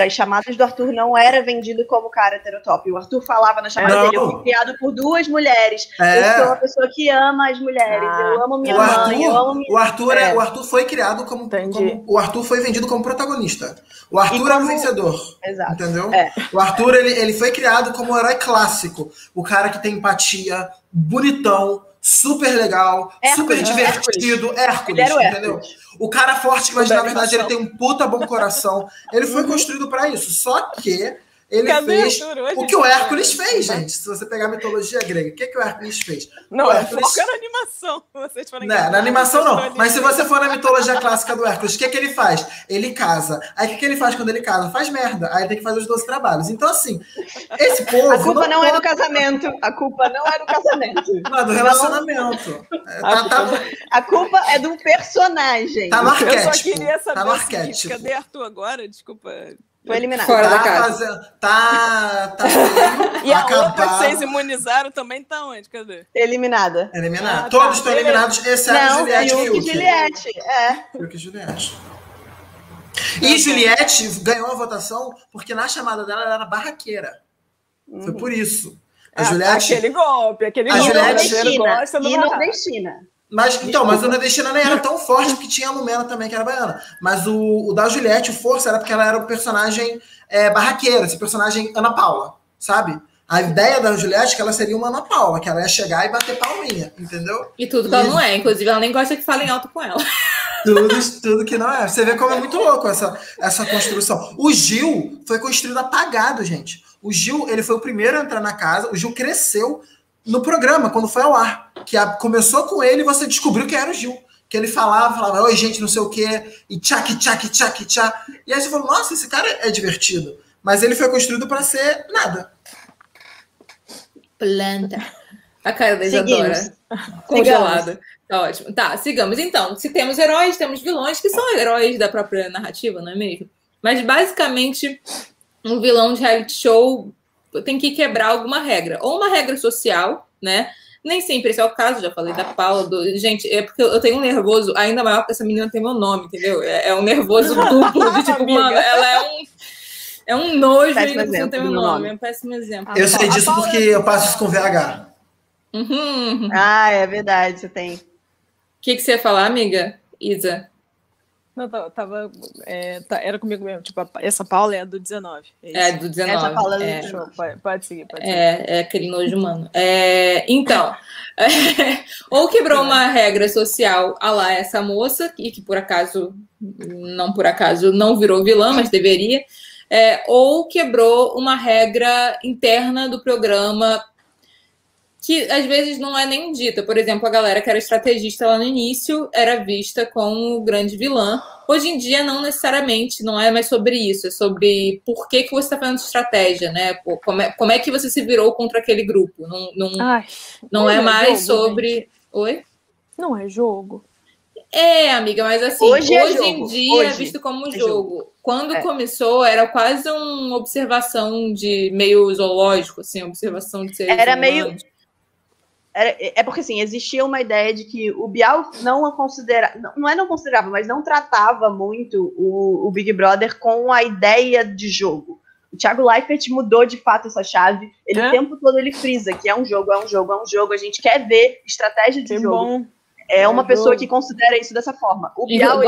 as chamadas do Arthur não era vendido como cara heterotop. O Arthur falava na chamada dele, eu fui criado por 2 mulheres. Eu sou uma pessoa que ama as mulheres. Eu amo minha mãe, eu amo minha... O Arthur foi criado como o Arthur foi vendido como protagonista. O Arthur é o vencedor. Exato. Entendeu? O Arthur, ele foi criado como um herói clássico. O cara que tem empatia, bonitão, super legal, super divertido. Hércules, entendeu? O cara forte, mas na verdade ele tem um puta bom coração. Ele foi construído para isso. Só que ele fez o que o Hércules fez, gente. Se você pegar a mitologia grega, o que o Hércules fez? Não, foca na animação. Vocês foram na animação não. Mas se você for na mitologia clássica do Hércules, o que ele faz? Ele casa. Aí o que ele faz quando ele casa? Faz merda. Aí ele tem que fazer os 12 trabalhos. Então, assim, esse povo... A culpa não é do casamento. A culpa não é do casamento. Não, é do relacionamento. A culpa é do personagem. Tá no arquétipo. Eu só queria saber cadê Arthur agora? Desculpa... Foi eliminado. Fora da casa. E a outra que vocês imunizaram também tá onde? Cadê? Eliminada. Todos estão eliminados, exceto Juliette e Yuki. Juliette, Yuki e Juliette. E Juliette ganhou a votação porque na chamada dela ela era barraqueira. Foi por isso. A Juliette... Aquele golpe. E nordestina. Mas o nordestina nem era tão forte porque tinha a Lumena também, que era baiana. Mas o da Juliette, o força era porque ela era um personagem barraqueira, esse personagem Ana Paula, sabe? A ideia da Juliette é que ela seria uma Ana Paula, que ela ia chegar e bater palminha, entendeu? E tudo que ela não é, inclusive ela nem gosta que falem alto com ela. Tudo que não é. Você vê como é muito louco essa construção. O Gil foi construído apagado, gente. O Gil, ele foi o primeiro a entrar na casa, o Gil cresceu no programa, quando foi ao ar. Começou com ele e você descobriu que era o Gil. Que ele falava, oi, gente, não sei o quê, e tchac. E aí você falou, nossa, esse cara é divertido. Mas ele foi construído para ser nada. Planta. A cara da Isadora. Congelada. Tá ótimo. Tá, sigamos. Então, se temos heróis, temos vilões, que são heróis da própria narrativa, não é mesmo? Mas, basicamente, um vilão de reality show tem que quebrar alguma regra. Ou uma regra social, né? Nem sempre esse é o caso, já falei da Paula. Gente, é porque eu tenho um nervoso ainda maior que essa menina tem meu nome, entendeu? É um nervoso duplo, de tipo, mano, ela é um nojo ainda que não tem meu nome. É um péssimo exemplo. Eu sei disso porque eu passo isso com VH. Uhum. Ah, é verdade, você tem. O que você ia falar, amiga? Isa? Não, era comigo mesmo. Tipo, essa Paula é a do 19. Do 19. Essa Paula é do show. Pode seguir. É aquele nojo humano. Então, ou quebrou uma regra social a lá essa moça, e que por acaso não virou vilã, mas deveria, ou quebrou uma regra interna do programa que às vezes não é nem dita. Por exemplo, a galera que era estrategista lá no início era vista como grande vilã. Hoje em dia, não necessariamente, não é mais sobre isso. É sobre por que você está fazendo estratégia, né? Como é que você se virou contra aquele grupo. Não é mais jogo, sobre... Gente. Oi? Não é jogo. Amiga, mas assim, hoje em dia é visto como jogo. Quando começou, era quase uma observação de meio zoológico, assim, observação de seres humanos. Meio... É porque, assim, existia uma ideia de que o Bial não considerava, mas não tratava muito o Big Brother com a ideia de jogo. O Thiago Leifert mudou, de fato, essa chave. Ele o tempo todo ele frisa que é um jogo. A gente quer ver estratégia de jogo. Bom. É uma pessoa que considera isso dessa forma. O Bial,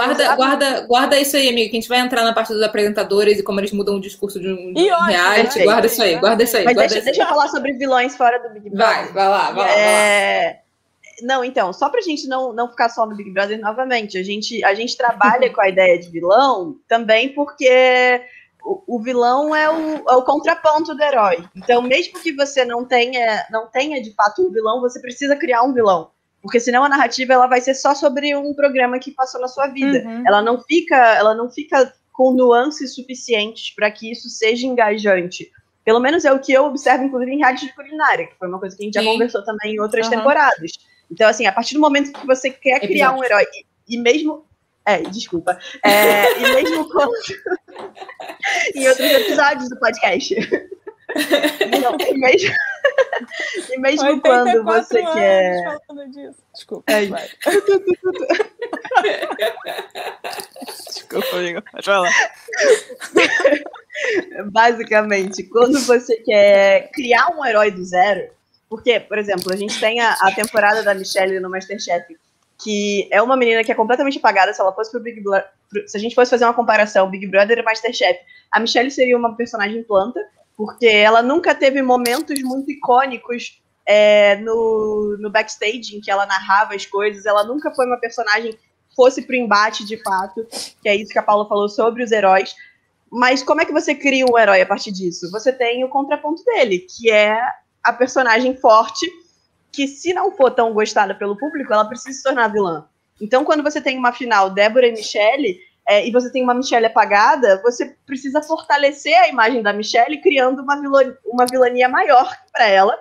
guarda isso aí, amiga, que a gente vai entrar na parte dos apresentadores e como eles mudam o discurso de um reality. Guarda isso aí. Mas deixa eu falar sobre vilões fora do Big Brother. Vai lá. Não, então, só pra gente não ficar só no Big Brother novamente, a gente trabalha com a ideia de vilão também porque o vilão é o contraponto do herói. Então, mesmo que você não tenha de fato um vilão, você precisa criar um vilão. Porque senão a narrativa ela vai ser só sobre um programa que passou na sua vida. Ela não fica com nuances suficientes para que isso seja engajante. Pelo menos é o que eu observo, inclusive, em reality de culinária, que foi uma coisa que a gente já conversou também em outras temporadas. Então, assim, a partir do momento que você quer criar um herói, e mesmo... desculpa. E mesmo quando... em outros episódios do podcast. Não, e mesmo quando você quer... Desculpa, vai. Desculpa, amigo. Pode falar. Basicamente, quando você quer criar um herói do zero, porque, por exemplo, a gente tem a temporada da Michelle no MasterChef, que é uma menina que é completamente apagada. Se ela fosse pro Big Brother, se a gente fosse fazer uma comparação Big Brother e MasterChef, a Michelle seria uma personagem planta, porque ela nunca teve momentos muito icônicos no backstage, em que ela narrava as coisas. Ela nunca foi uma personagem que fosse pro embate de fato, que é isso que a Paula falou sobre os heróis. Mas como é que você cria um herói a partir disso? Você tem o contraponto dele, que é a personagem forte, que se não for tão gostada pelo público, ela precisa se tornar vilã. Então, quando você tem uma final Débora e Michelle, e você tem uma Michelle apagada, você precisa fortalecer a imagem da Michelle, criando uma vilania maior para ela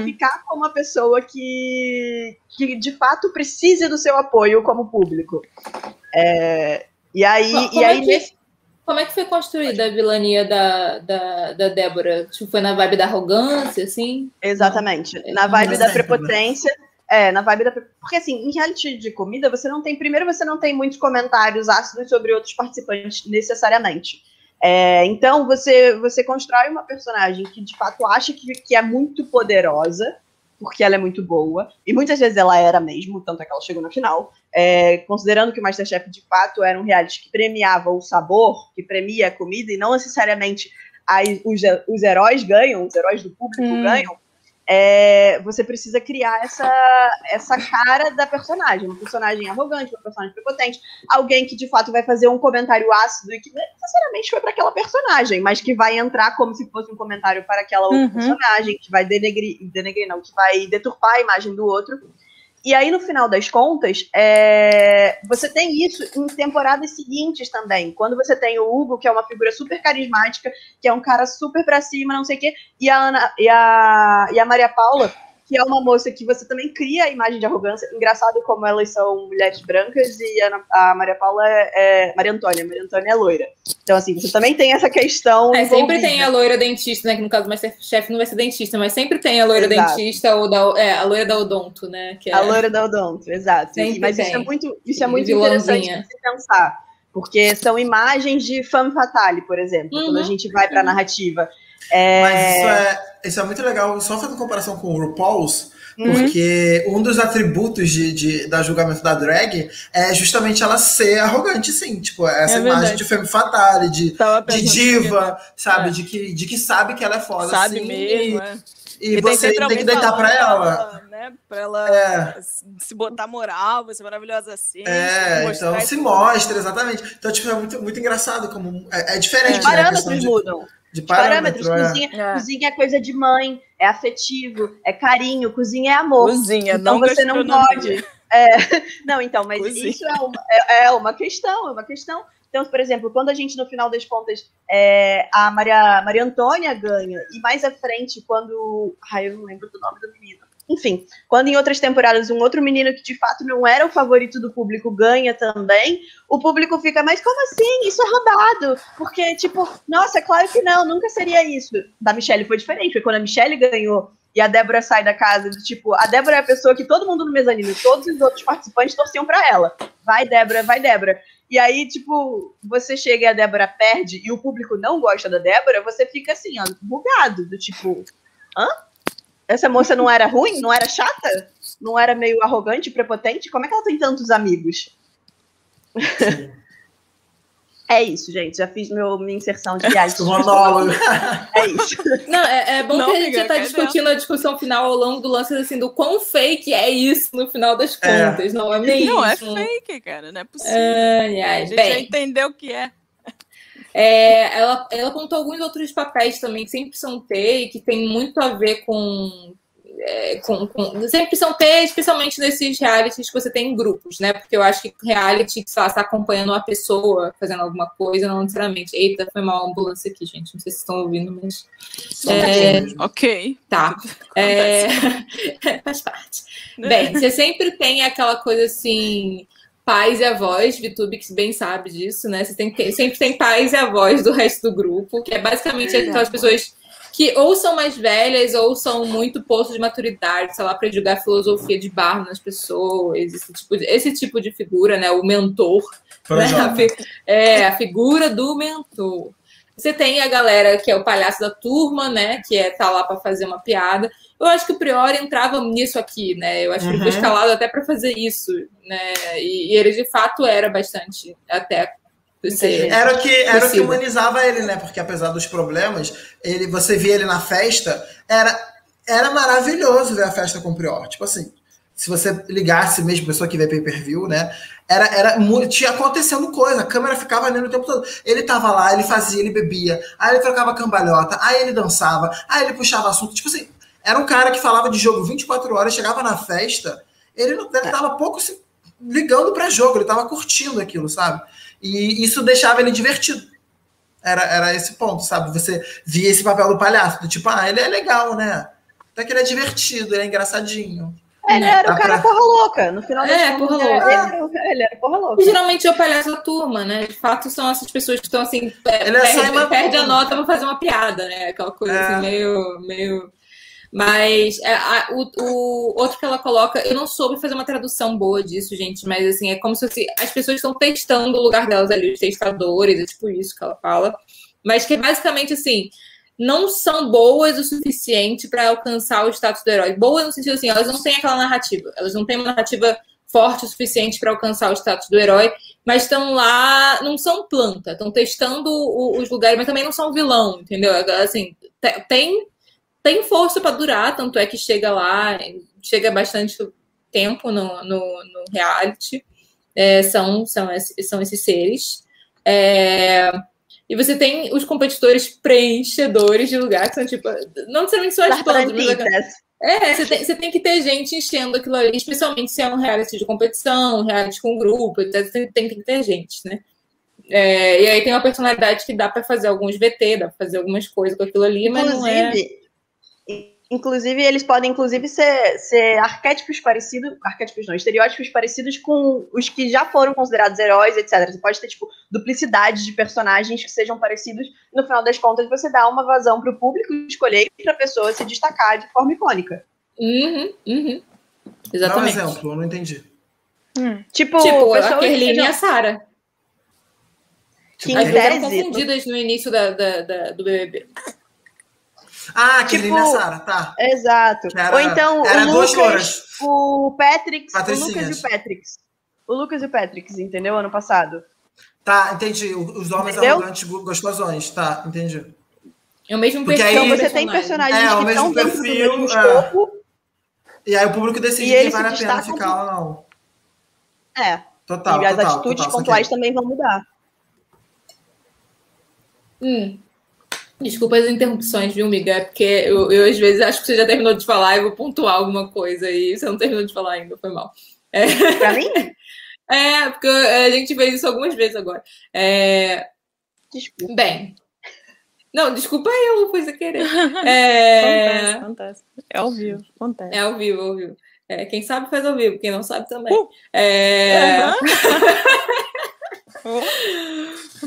ficar como uma pessoa que de fato precise do seu apoio como público. Como é que foi construída a vilania da Débora? Tipo, foi na vibe da arrogância, assim? Exatamente. Na vibe da prepotência. Porque, assim, em reality de comida, você não tem muitos comentários ácidos sobre outros participantes, necessariamente. Então, você constrói uma personagem que, de fato, acha que é muito poderosa, porque ela é muito boa, e muitas vezes ela era mesmo, tanto é que ela chegou na final, considerando que o MasterChef, de fato, era um reality que premiava o sabor, que premia a comida, e não necessariamente os heróis ganham, os heróis do público ganham. Você precisa criar essa cara da personagem, uma personagem arrogante, uma personagem prepotente, alguém que de fato vai fazer um comentário ácido e que não necessariamente foi para aquela personagem, mas que vai entrar como se fosse um comentário para aquela outra personagem, que vai que vai deturpar a imagem do outro. E aí, no final das contas, você tem isso em temporadas seguintes também. Quando você tem o Hugo, que é uma figura super carismática, que é um cara super pra cima, não sei o quê, e a Maria Paula, que é uma moça que você também cria a imagem de arrogância. Engraçado como elas são mulheres brancas e a Maria Paula é Maria Antônia. Maria Antônia é loira. Então, assim, você também tem essa questão. Sempre tem a loira dentista, né? Que no caso do MasterChef não vai ser dentista, mas sempre tem a loira dentista ou a loira da odonto, né? Que é... A loira da odonto, exato. Mas isso é muito interessante de se pensar. Porque são imagens de femme fatale, por exemplo, quando a gente vai para a narrativa. Mas isso é muito legal, só fazendo comparação com o RuPaul's, porque um dos atributos da julgamento da drag é justamente ela ser arrogante, sim. Tipo, essa imagem de femme fatale, de diva, sabe? De que sabe que ela é foda, sabe assim, mesmo, E você tem que deitar pra ela. Né? Pra ela se botar moral, vai ser maravilhosa assim. Então se mostra, exatamente. Então, tipo, é muito, muito engraçado como é diferente. Os parâmetros mudam. De parâmetros. Cozinha é coisa de mãe, é afetivo, é carinho, cozinha é amor. Cozinha, então não você não pode. Não, então, mas cozinha. Isso é uma questão, Então, por exemplo, quando a gente, no final das contas, a Maria Antônia ganha, e mais à frente, quando... eu não lembro do nome do menino. Enfim, quando em outras temporadas um outro menino que de fato não era o favorito do público ganha também, o público fica, mas como assim? Isso é roubado. Porque, tipo, nossa, claro que não, nunca seria isso. Da Michelle foi diferente, porque quando a Michelle ganhou e a Débora sai da casa, tipo, a Débora é a pessoa que todo mundo no mezanino, todos os outros participantes torciam pra ela. Vai, Débora, vai, Débora. E aí, tipo, você chega e a Débora perde e o público não gosta da Débora, você fica assim, ó, bugado, do tipo, hã? Essa moça não era ruim? Não era chata? Não era meio arrogante, prepotente? Como é que ela tem tantos amigos? É isso, gente. Já fiz minha inserção de reality. Monólogo. É isso. Não, é bom que a gente já tá discutindo a discussão final ao longo do lance, assim, do quão fake é isso no final das contas, não é mesmo? Não, é fake, cara. Não é possível. A gente já entendeu o que é. Ela apontou alguns outros papéis também que sempre são T e que tem muito a ver com sempre são T, especialmente nesses realities que você tem em grupos, né? Porque eu acho que reality que você está acompanhando uma pessoa fazendo alguma coisa, não necessariamente. Eita, foi uma ambulância aqui, gente. Não sei se vocês estão ouvindo, mas. Ok. Tá. Faz parte. Bem, você sempre tem aquela coisa assim. Pais e avós, VTube que bem sabe disso, né? Você sempre tem pais e avós do resto do grupo, que é basicamente aquelas pessoas que ou são mais velhas ou são muito poço de maturidade, sei lá, para jogar filosofia de bar nas pessoas, esse tipo de figura, né? O mentor, né? A figura do mentor. Você tem a galera que é o palhaço da turma, né? Que tá lá para fazer uma piada. Eu acho que o Priori entrava nisso aqui, né? Eu acho que ele foi escalado até para fazer isso, né? E ele, de fato, era bastante até... Era o que humanizava ele, né? Porque apesar dos problemas, você via ele na festa, era maravilhoso ver a festa com o Prior. Tipo assim, se você ligasse mesmo, pessoa que vê pay-per-view, né? Tinha acontecendo coisa, a câmera ficava ali no tempo todo. Ele tava lá, ele fazia, ele bebia, aí ele trocava cambalhota, aí ele dançava, aí ele puxava assunto. Tipo assim, era um cara que falava de jogo 24 horas, chegava na festa, ele tava pouco se ligando pra jogo, ele tava curtindo aquilo, sabe? E isso deixava ele divertido. Era esse ponto, sabe? Você via esse papel do palhaço, do tipo, ele é legal, né? Até que ele é divertido, ele é engraçadinho. Ele era o cara porra louca. No final das contas, ele era porra louca. E geralmente é o palhaço da turma, né? De fato, são essas pessoas que estão assim, perde a nota pra fazer uma piada, né? Aquela coisa assim, meio... Mas o outro que ela coloca, eu não soube fazer uma tradução boa disso, gente, mas assim, é como se as pessoas estão testando o lugar delas ali, os testadores, é tipo isso que ela fala. Mas que é basicamente assim, não são boas o suficiente para alcançar o status do herói. Boas no sentido assim, elas não têm aquela narrativa, elas não têm uma narrativa forte o suficiente para alcançar o status do herói, mas estão lá, não são planta, estão testando os lugares, mas também não são vilão, entendeu? Assim, tem força para durar, tanto é que chega lá, chega bastante tempo no reality. São esses seres. E você tem os competidores preenchedores de lugar, que são tipo, não necessariamente só as plantas, mas você tem que ter gente enchendo aquilo ali, especialmente se é um reality de competição, um reality com grupo, tem que ter gente, né? E aí tem uma personalidade que dá para fazer alguns VT, dá para fazer algumas coisas com aquilo ali, mas não é... Inclusive, eles podem, ser estereótipos parecidos com os que já foram considerados heróis, etc. Você pode ter, tipo, duplicidade de personagens que sejam parecidos. No final das contas, você dá uma vazão para o público escolher e para a pessoa se destacar de forma icônica. Exatamente. Dá um exemplo, eu não entendi. Tipo a Kerline e a Sarah. Que as duas eram confundidas no início do BBB. Kerline e a Sarah, tá. Exato. Ou então o Patrick, o Lucas e o Patrick, entendeu? Ano passado. Tá, entendi. Os homens arrogantes gostosões, tá, entendi. É o mesmo perfil. Então você tem personagens que estão dentro do mesmo escopo. E aí o público decide quem vale a pena ficar ou não. Total. E as atitudes pontuais também vão mudar. Desculpa as interrupções, viu, amiga? É porque eu às vezes acho que você já terminou de falar e vou pontuar alguma coisa e você não terminou de falar ainda, foi mal. Pra mim? Porque a gente fez isso algumas vezes agora. Desculpa. Bem, Não, desculpa eu, foi sem querer. Acontece. É ao vivo, acontece. É ao vivo. Quem sabe faz ao vivo, quem não sabe também.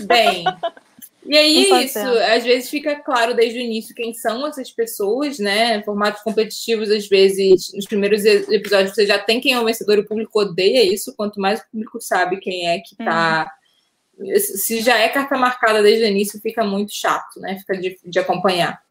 Bem, e aí isso, às vezes fica claro desde o início quem são essas pessoas, né? Formatos competitivos, às vezes, nos primeiros episódios você já tem quem é o vencedor e o público odeia isso, quanto mais o público sabe quem é que tá... Se já é carta marcada desde o início, fica muito chato, né? Fica de acompanhar.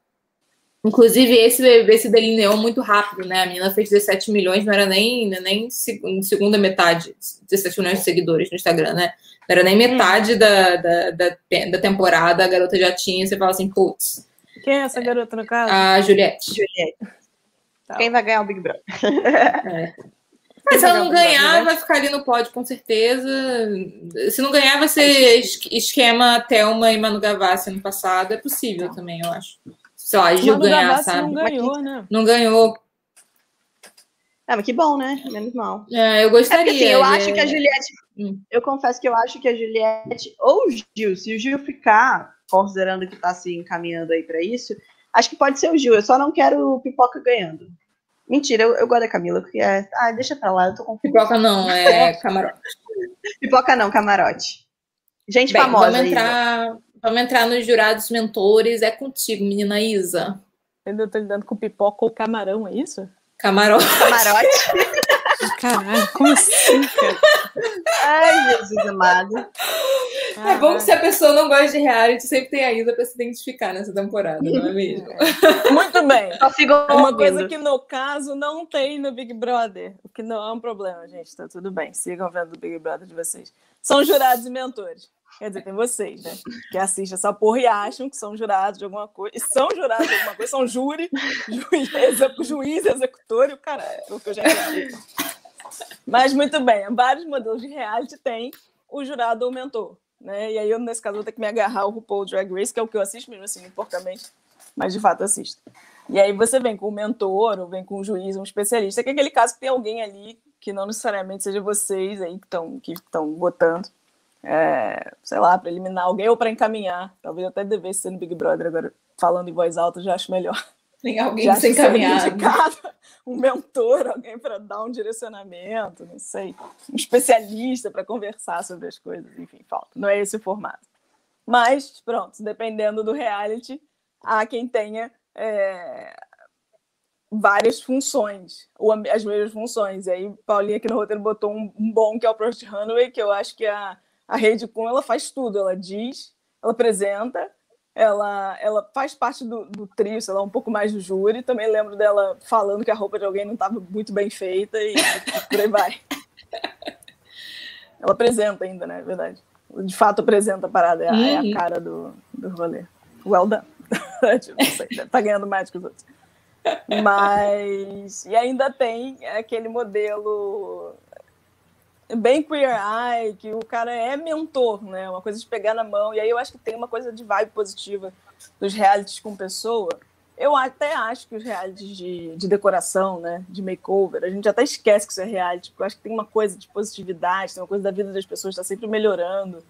Inclusive, esse delineou muito rápido, né? A menina fez 17 milhões, não era nem segunda metade, 17 milhões de seguidores no Instagram, né? Não era nem metade da temporada, a garota já tinha, você fala assim, putz. Quem é essa garota, no caso? A Juliette. Tá. Quem vai ganhar o Big Brother? Mas se ela não ganhar, vai ficar ali no pódio, com certeza. Se não ganhar, vai ser esquema Thelma e Manu Gavassi ano passado. É possível também, eu acho. Sei lá, a Gil ganhar, sabe? Não ganhou, né? Não ganhou. Mas que bom, né? Menos mal. Eu gostaria. Assim, eu acho que a Juliette... Eu confesso que eu acho que a Juliette ou o Gil, se o Gil ficar, considerando que tá se encaminhando aí pra isso, acho que pode ser o Gil. Eu só não quero o Pipoca ganhando. Mentira, eu gosto da Camila, porque deixa pra lá, eu tô com Pipoca não, é camarote. Pipoca não, camarote. Gente famosa. Vamos entrar nos jurados mentores. É contigo, menina Isa. Eu tô lidando com pipoca ou camarão, é isso? Camarote. Caralho, como assim, cara? Ai, Jesus amado. É bom que se a pessoa não gosta de reality, sempre tem a Isa pra se identificar nessa temporada, não é mesmo? Muito bem. Uma coisa que, no caso, não tem no Big Brother, o que não é um problema, gente, tá tudo bem. Sigam vendo o Big Brother de vocês. São jurados e mentores. Quer dizer, tem vocês, né? Que assistem essa porra e acham que são jurados de alguma coisa. E são jurados de alguma coisa, são júri, juiz, executor e o caralho. O que eu já entendi. Mas, muito bem, vários modelos de reality têm o jurado ou o mentor. Né? E aí, eu, nesse caso, vou ter que me agarrar ao RuPaul Drag Race, que é o que eu assisto mesmo assim, porcamente, mas de fato assisto. E aí você vem com o mentor, ou vem com um juiz, um especialista, que é aquele caso que tem alguém ali que não necessariamente seja vocês aí que estão votando, sei lá, para eliminar alguém ou para encaminhar. Talvez eu até devesse ser no Big Brother agora, falando em voz alta, já acho melhor. Tem alguém sem encaminhar. Um mentor, alguém para dar um direcionamento, não sei, um especialista para conversar sobre as coisas, enfim, falta. Não é esse o formato. Mas, pronto, dependendo do reality, há quem tenha várias funções, ou as mesmas funções. E aí, Paulinha aqui no roteiro botou um bom, que é o Project Runway, que eu acho que a Rede Com, ela faz tudo. Ela diz, ela apresenta, ela faz parte do trio, sei lá, um pouco mais do júri. Também lembro dela falando que a roupa de alguém não estava muito bem feita e por aí vai. Ela apresenta ainda, né? É verdade. De fato, apresenta a parada, é a cara do rolê. Well done. Não sei, tá ganhando mais que os outros. Mas... E ainda tem aquele modelo bem queer eye, que o cara é mentor, né? Uma coisa de pegar na mão. E aí eu acho que tem uma coisa de vibe positiva dos realities com pessoa. Eu até acho que os realities de decoração, né? De makeover, a gente até esquece que isso é reality, porque eu acho que tem uma coisa de positividade, tem uma coisa da vida das pessoas que está sempre melhorando.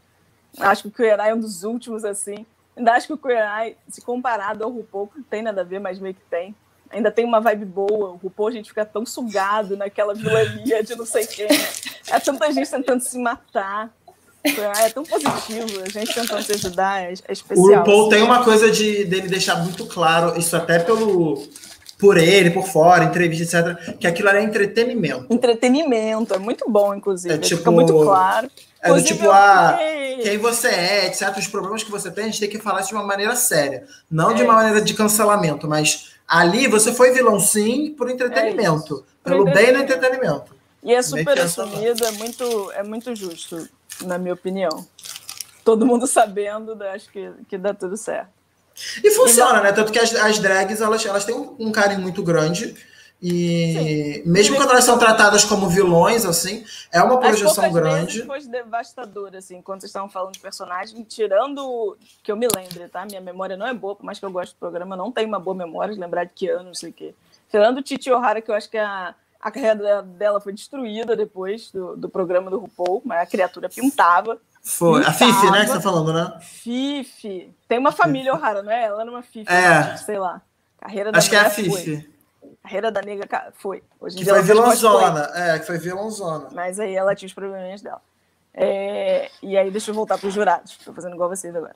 Acho que o Queer Eye é um dos últimos, assim. Ainda acho que o Queer Eye, se comparado ao RuPaul, não tem nada a ver, mas meio que tem. Ainda tem uma vibe boa. O RuPaul, a gente fica tão sugado naquela vilania de não sei quem. É tanta gente tentando se matar. É tão positivo, a gente tentando se ajudar, é especial. O RuPaul tem uma coisa dele deixar muito claro, isso até por ele, por fora, entrevista, etc., que aquilo era entretenimento. Entretenimento, é muito bom, inclusive. Fica muito claro. É do tipo, quem você é, etc., os problemas que você tem, a gente tem que falar isso de uma maneira séria. Não de uma maneira de cancelamento, mas ali você foi vilão, sim, por entretenimento. Pelo bem do entretenimento. E é super assumido, é muito justo, na minha opinião. Todo mundo sabendo, acho que dá tudo certo. E funciona, né? Tanto que as drags, elas têm um carinho muito grande. E sim, mesmo quando elas são tratadas como vilões, assim, é uma projeção grande. Vezes foi devastadora, assim, quando vocês estavam falando de personagem, tirando que eu me lembre, tá? Minha memória não é boa, por mais que eu goste do programa, eu não tenho uma boa memória de lembrar de que ano, não sei o quê. Tirando Titi O'Hara, que eu acho que a carreira dela foi destruída depois do programa do RuPaul, mas a criatura pintava. Foi. A Fifi, né, que você tá falando, né? Fifi. Tem uma família O'Hara, não é? Ela não é uma Fifi, sei lá. Carreira da Acho que é a Fifi. Foi. Carreira da nega foi. Hoje em que dia foi vilãzona. Que foi vilãzona. Mas aí ela tinha os probleminhas dela. E aí, deixa eu voltar para os jurados. Estou fazendo igual vocês agora.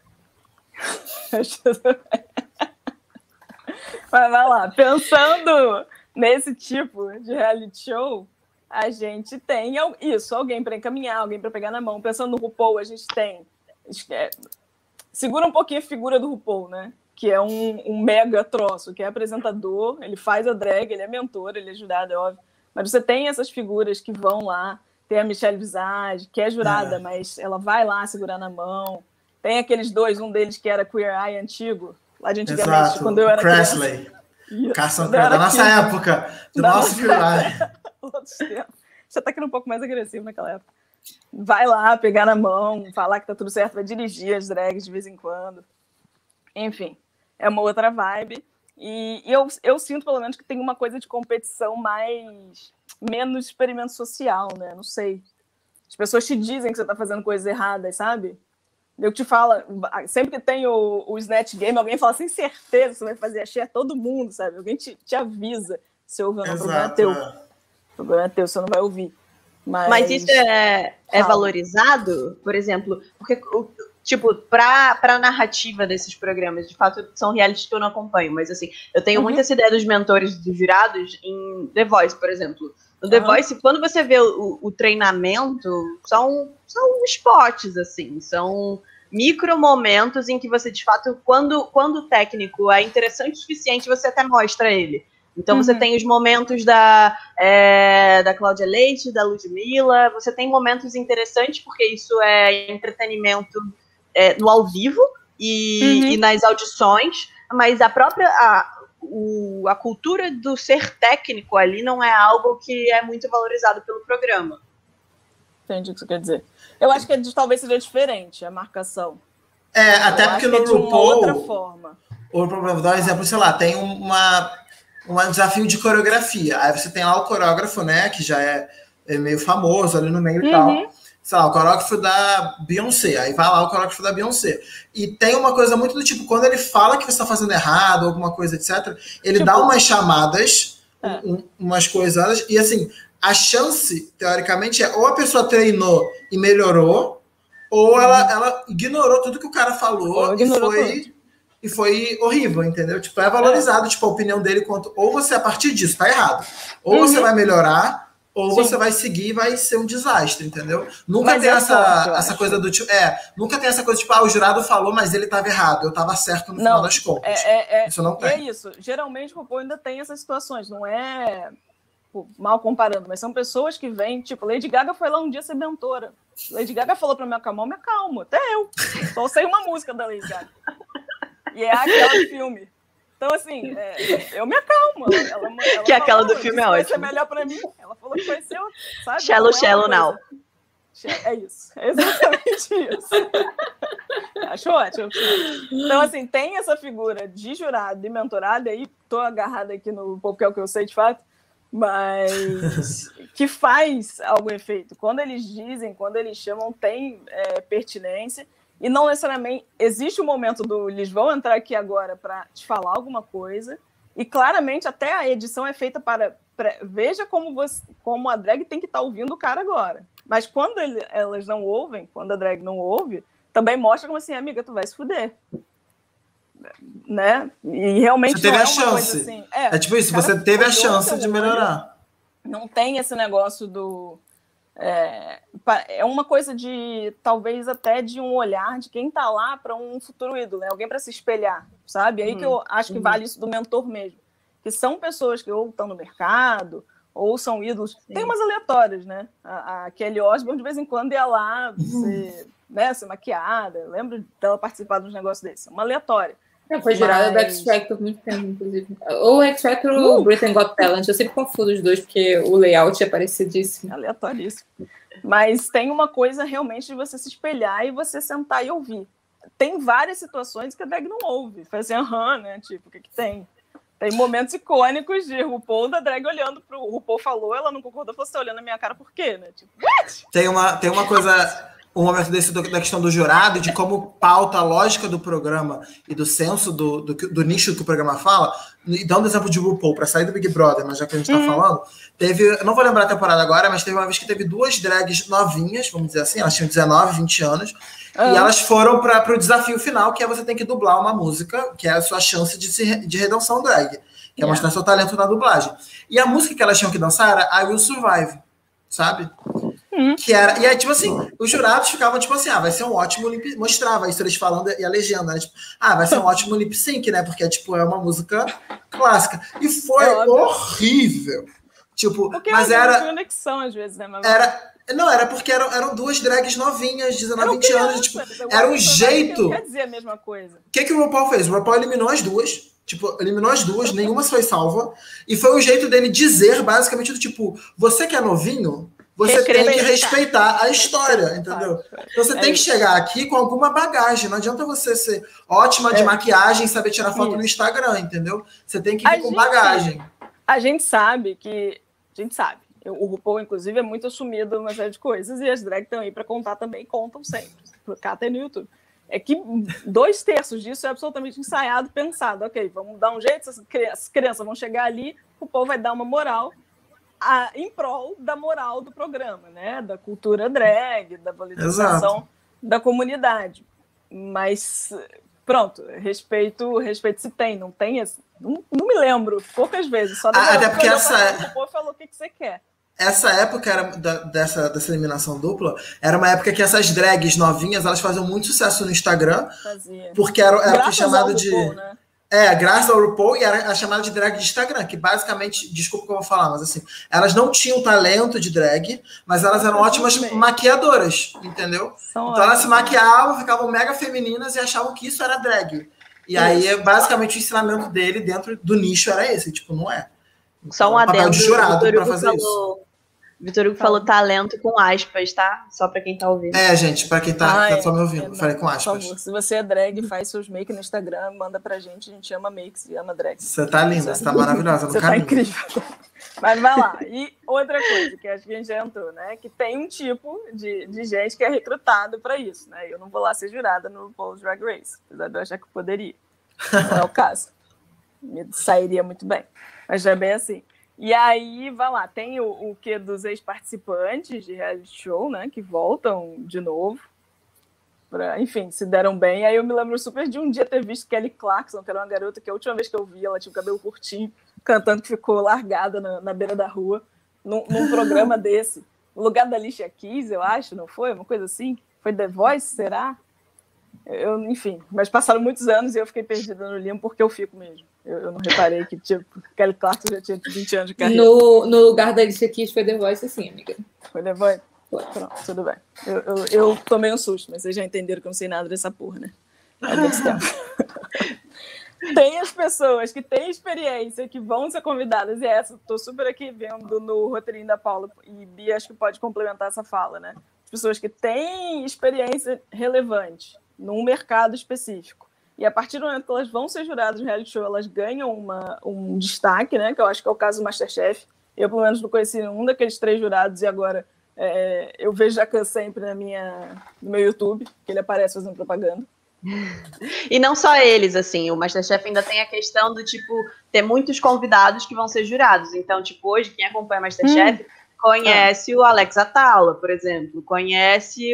Mas vai lá. Pensando nesse tipo de reality show, a gente tem isso, alguém para encaminhar, alguém para pegar na mão. Pensando no RuPaul, a gente tem... Segura um pouquinho a figura do RuPaul, né? Que é um mega troço, que é apresentador, ele faz a drag, ele é mentor, ele é jurado, é óbvio. Mas você tem essas figuras que vão lá, tem a Michelle Visage, que é jurada, mas ela vai lá segurar na mão. Tem aqueles dois, um deles que era Queer Eye antigo, lá de antigamente, exato. Quando eu era Presley. Carson da nossa época, do nosso Queer Eye. Você tá aqui um pouco mais agressivo naquela época. Vai lá, pegar na mão, falar que tá tudo certo, vai dirigir as drags de vez em quando. Enfim, é uma outra vibe. E eu sinto, pelo menos, que tem uma coisa de competição menos experimento social, né? Não sei. As pessoas te dizem que você tá fazendo coisas erradas, sabe? Eu te falo, sempre que tem o Snatch Game, alguém fala, sem certeza, você vai fazer a share, todo mundo, sabe? Alguém te avisa se ouve ou não. O problema é teu. O problema é teu, você não vai ouvir. Mas isso é valorizado, por exemplo, porque, tipo, para a narrativa desses programas, de fato, são realities que eu não acompanho, mas, assim, eu tenho muita essa ideia dos mentores dos jurados em The Voice, por exemplo. No The Voice, quando você vê o treinamento, são spots, assim, são micro momentos em que você, de fato, quando o técnico é interessante o suficiente, você até mostra ele. Então, você tem os momentos da Cláudia Leite, da Ludmilla, você tem momentos interessantes, porque isso é entretenimento no ao vivo e nas audições, mas a própria a cultura do ser técnico ali não é algo que é muito valorizado pelo programa. Entendi o que você quer dizer. Eu acho que talvez seja diferente a marcação. Até porque no RuPaul... de uma outra forma. Ou, para dar um exemplo, sei lá, tem um desafio de coreografia. Aí você tem lá o coreógrafo, né, que já é meio famoso ali no meio e tal. Sei lá, o coreógrafo da Beyoncé. Aí vai lá o coreógrafo da Beyoncé. E tem uma coisa muito do tipo, quando ele fala que você está fazendo errado, alguma coisa, etc., ele dá umas chamadas, umas coisas, e assim, a chance, teoricamente, é ou a pessoa treinou e melhorou, ou ela ignorou tudo que o cara falou e foi horrível, entendeu? Tipo, é valorizado, tipo, a opinião dele quanto... Ou você, a partir disso, tá errado. Ou você vai melhorar, ou você vai seguir e vai ser um desastre, entendeu? Nunca tem essa coisa do tipo... Nunca tem essa coisa, tipo, o jurado falou, mas ele tava errado. Eu tava certo no final das contas. Isso não tem. É isso. Geralmente, o RuPaul ainda tem essas situações. Não é... mal comparando, mas são pessoas que vêm, tipo, Lady Gaga foi lá um dia ser mentora. Lady Gaga falou pra me acalma. Até eu. Só sei uma música da Lady Gaga. E é aquela do filme. Então, assim, eu me acalmo. Ela que aquela do filme é ótima. Vai ser melhor pra mim. Ela falou que vai ser, sabe? Shallow now. É isso. É exatamente isso. Acho ótimo. Então, assim, tem essa figura de jurado e mentorado, aí tô agarrada aqui no pouco que é o que eu sei de fato, mas que faz algum efeito. Quando eles dizem, quando eles chamam, tem pertinência. E não necessariamente existe um momento eles vão entrar aqui agora para te falar alguma coisa, e claramente até a edição é feita para veja como a drag tem que estar ouvindo o cara agora. Mas quando elas não ouvem, quando a drag não ouve, também mostra como assim, amiga, tu vai se fuder. Né? E realmente você teve a chance. Assim, tipo isso, você teve a chance de melhorar. Não tem esse negócio do... É uma coisa de, talvez até de um olhar de quem tá lá para um futuro ídolo, né? Alguém para se espelhar, sabe? Aí que eu acho que vale isso do mentor mesmo. Que são pessoas que ou estão no mercado, ou são ídolos. Sim. Tem umas aleatórias, né? A Kelly Osbourne, de vez em quando, ia lá ser maquiada. Eu lembro dela participar de uns negócios desses. Uma aleatória. Foi jurada da X Factor por muito tempo, inclusive. Ou X Factor ou Britain Got Talent. Eu sempre confundo os dois, porque o layout é parecidíssimo. Aleatoríssimo. Mas tem uma coisa realmente de você se espelhar e você sentar e ouvir. Tem várias situações que a drag não ouve. Faz assim, né? Tipo, o que tem? Tem momentos icônicos de RuPaul, da drag olhando pro... O RuPaul falou, ela não concordou, você olhando na minha cara, por quê, né? Tipo, what? Tem uma coisa... um momento desse da questão do jurado, de como pauta a lógica do programa e do senso do nicho que o programa fala, e dando exemplo de RuPaul, para sair do Big Brother, mas já que a gente tá falando, eu não vou lembrar a temporada agora, mas teve uma vez que teve 2 drags novinhas, vamos dizer assim, elas tinham 19, 20 anos, e elas foram para o desafio final, que é você tem que dublar uma música, que é a sua chance de redenção drag, que é mostrar seu talento na dublagem. E a música que elas tinham que dançar era I Will Survive, sabe? Que era, e aí, tipo assim, os jurados ficavam tipo assim, vai ser um ótimo lip, mostrava isso eles falando e a legenda, né? Tipo, vai ser um ótimo lip sync, né? Porque tipo, é uma música clássica. E foi horrível. Tipo, porque mas era conexão às vezes, né? Era porque eram 2 drags novinhas, 19, 20 anos, tipo, era um jeito. Não quer dizer a mesma coisa. O que o RuPaul fez? O RuPaul eliminou as 2. Tipo, eliminou as 2, nenhuma foi salva. E foi o jeito dele dizer, basicamente, do tipo, você que é novinho, você tem que respeitar a história, entendeu? Então você tem que chegar aqui com alguma bagagem. Não adianta você ser ótima de maquiagem e saber tirar foto no Instagram, entendeu? Você tem que ir com bagagem. A gente sabe que... A gente sabe. O RuPaul, inclusive, é muito assumido uma série de coisas. E as drags estão aí para contar também, contam sempre. Cata aí no YouTube. É que 2/3 disso é absolutamente ensaiado, pensado. Ok, vamos dar um jeito, as crianças vão chegar ali, o povo vai dar uma moral em prol da moral do programa, né? Da cultura drag, da valorização da comunidade. Mas, pronto, respeito se tem, não tem... Não me lembro, poucas vezes. Só até porque o povo falou o que você quer. Essa época era dessa eliminação dupla, era uma época que essas drags novinhas, elas faziam muito sucesso no Instagram, porque era o que é chamado de... RuPaul, né? Graças ao RuPaul, e era a chamada de drag de Instagram, que basicamente, desculpa o que eu vou falar, mas assim, elas não tinham talento de drag, mas elas eram ótimas maquiadoras, entendeu? Então elas se maquiavam, ficavam mega femininas e achavam que isso era drag. E aí, basicamente, o ensinamento dele dentro do nicho era esse, tipo, não é. Só um adendo, papel de jurado para fazer isso. Vitor Hugo falou talento com aspas, tá? Só pra quem tá ouvindo. Gente, pra quem tá só me ouvindo. Falei com aspas. Por favor, se você é drag, faz seus makes no Instagram, manda pra gente. A gente ama makes e ama drag. Você tá linda, você tá maravilhosa no você caminho. Tá incrível. Mas vai lá. E outra coisa, que acho que a gente já entrou, né? Que tem um tipo de gente que é recrutado pra isso, né? Eu não vou lá ser jurada no RuPaul's Drag Race, apesar de eu achar que poderia. Não é o caso. Me sairia muito bem. Mas já é bem assim. E aí, vai lá, tem o que dos ex-participantes de reality show, né, que voltam de novo, enfim, se deram bem. Aí eu me lembro super de um dia ter visto Kelly Clarkson, que era uma garota que a última vez que eu vi, ela tinha o cabelo curtinho, cantando, que ficou largada na beira da rua, num programa desse. No lugar da Alicia Keys, eu acho, não foi? Uma coisa assim? Foi The Voice, será? Enfim, mas passaram muitos anos e eu fiquei perdida no limbo porque eu fico mesmo. Eu não reparei que Kelly Clarkson já tinha 20 anos de carreira. No lugar da Alicia Keys foi The Voice, sim, amiga. Foi The Voice? Foi. Pronto, tudo bem. Eu tomei um susto, mas vocês já entenderam que eu não sei nada dessa porra, né? Tem as pessoas que têm experiência, que vão ser convidadas, e essa, estou super aqui vendo no roteirinho da Paula, e Bia acho que pode complementar essa fala, né? As pessoas que têm experiência relevante num mercado específico. E a partir do momento que elas vão ser juradas no reality show, elas ganham um destaque, né? Que eu acho que é o caso do MasterChef. Eu, pelo menos, não conheci nenhum daqueles 3 jurados, e agora eu vejo Jacan sempre no meu YouTube, que ele aparece fazendo propaganda. E não só eles, assim, o MasterChef ainda tem a questão do, tipo, ter muitos convidados que vão ser jurados. Então, tipo, hoje, quem acompanha o MasterChef conhece o Alex Atala, por exemplo, conhece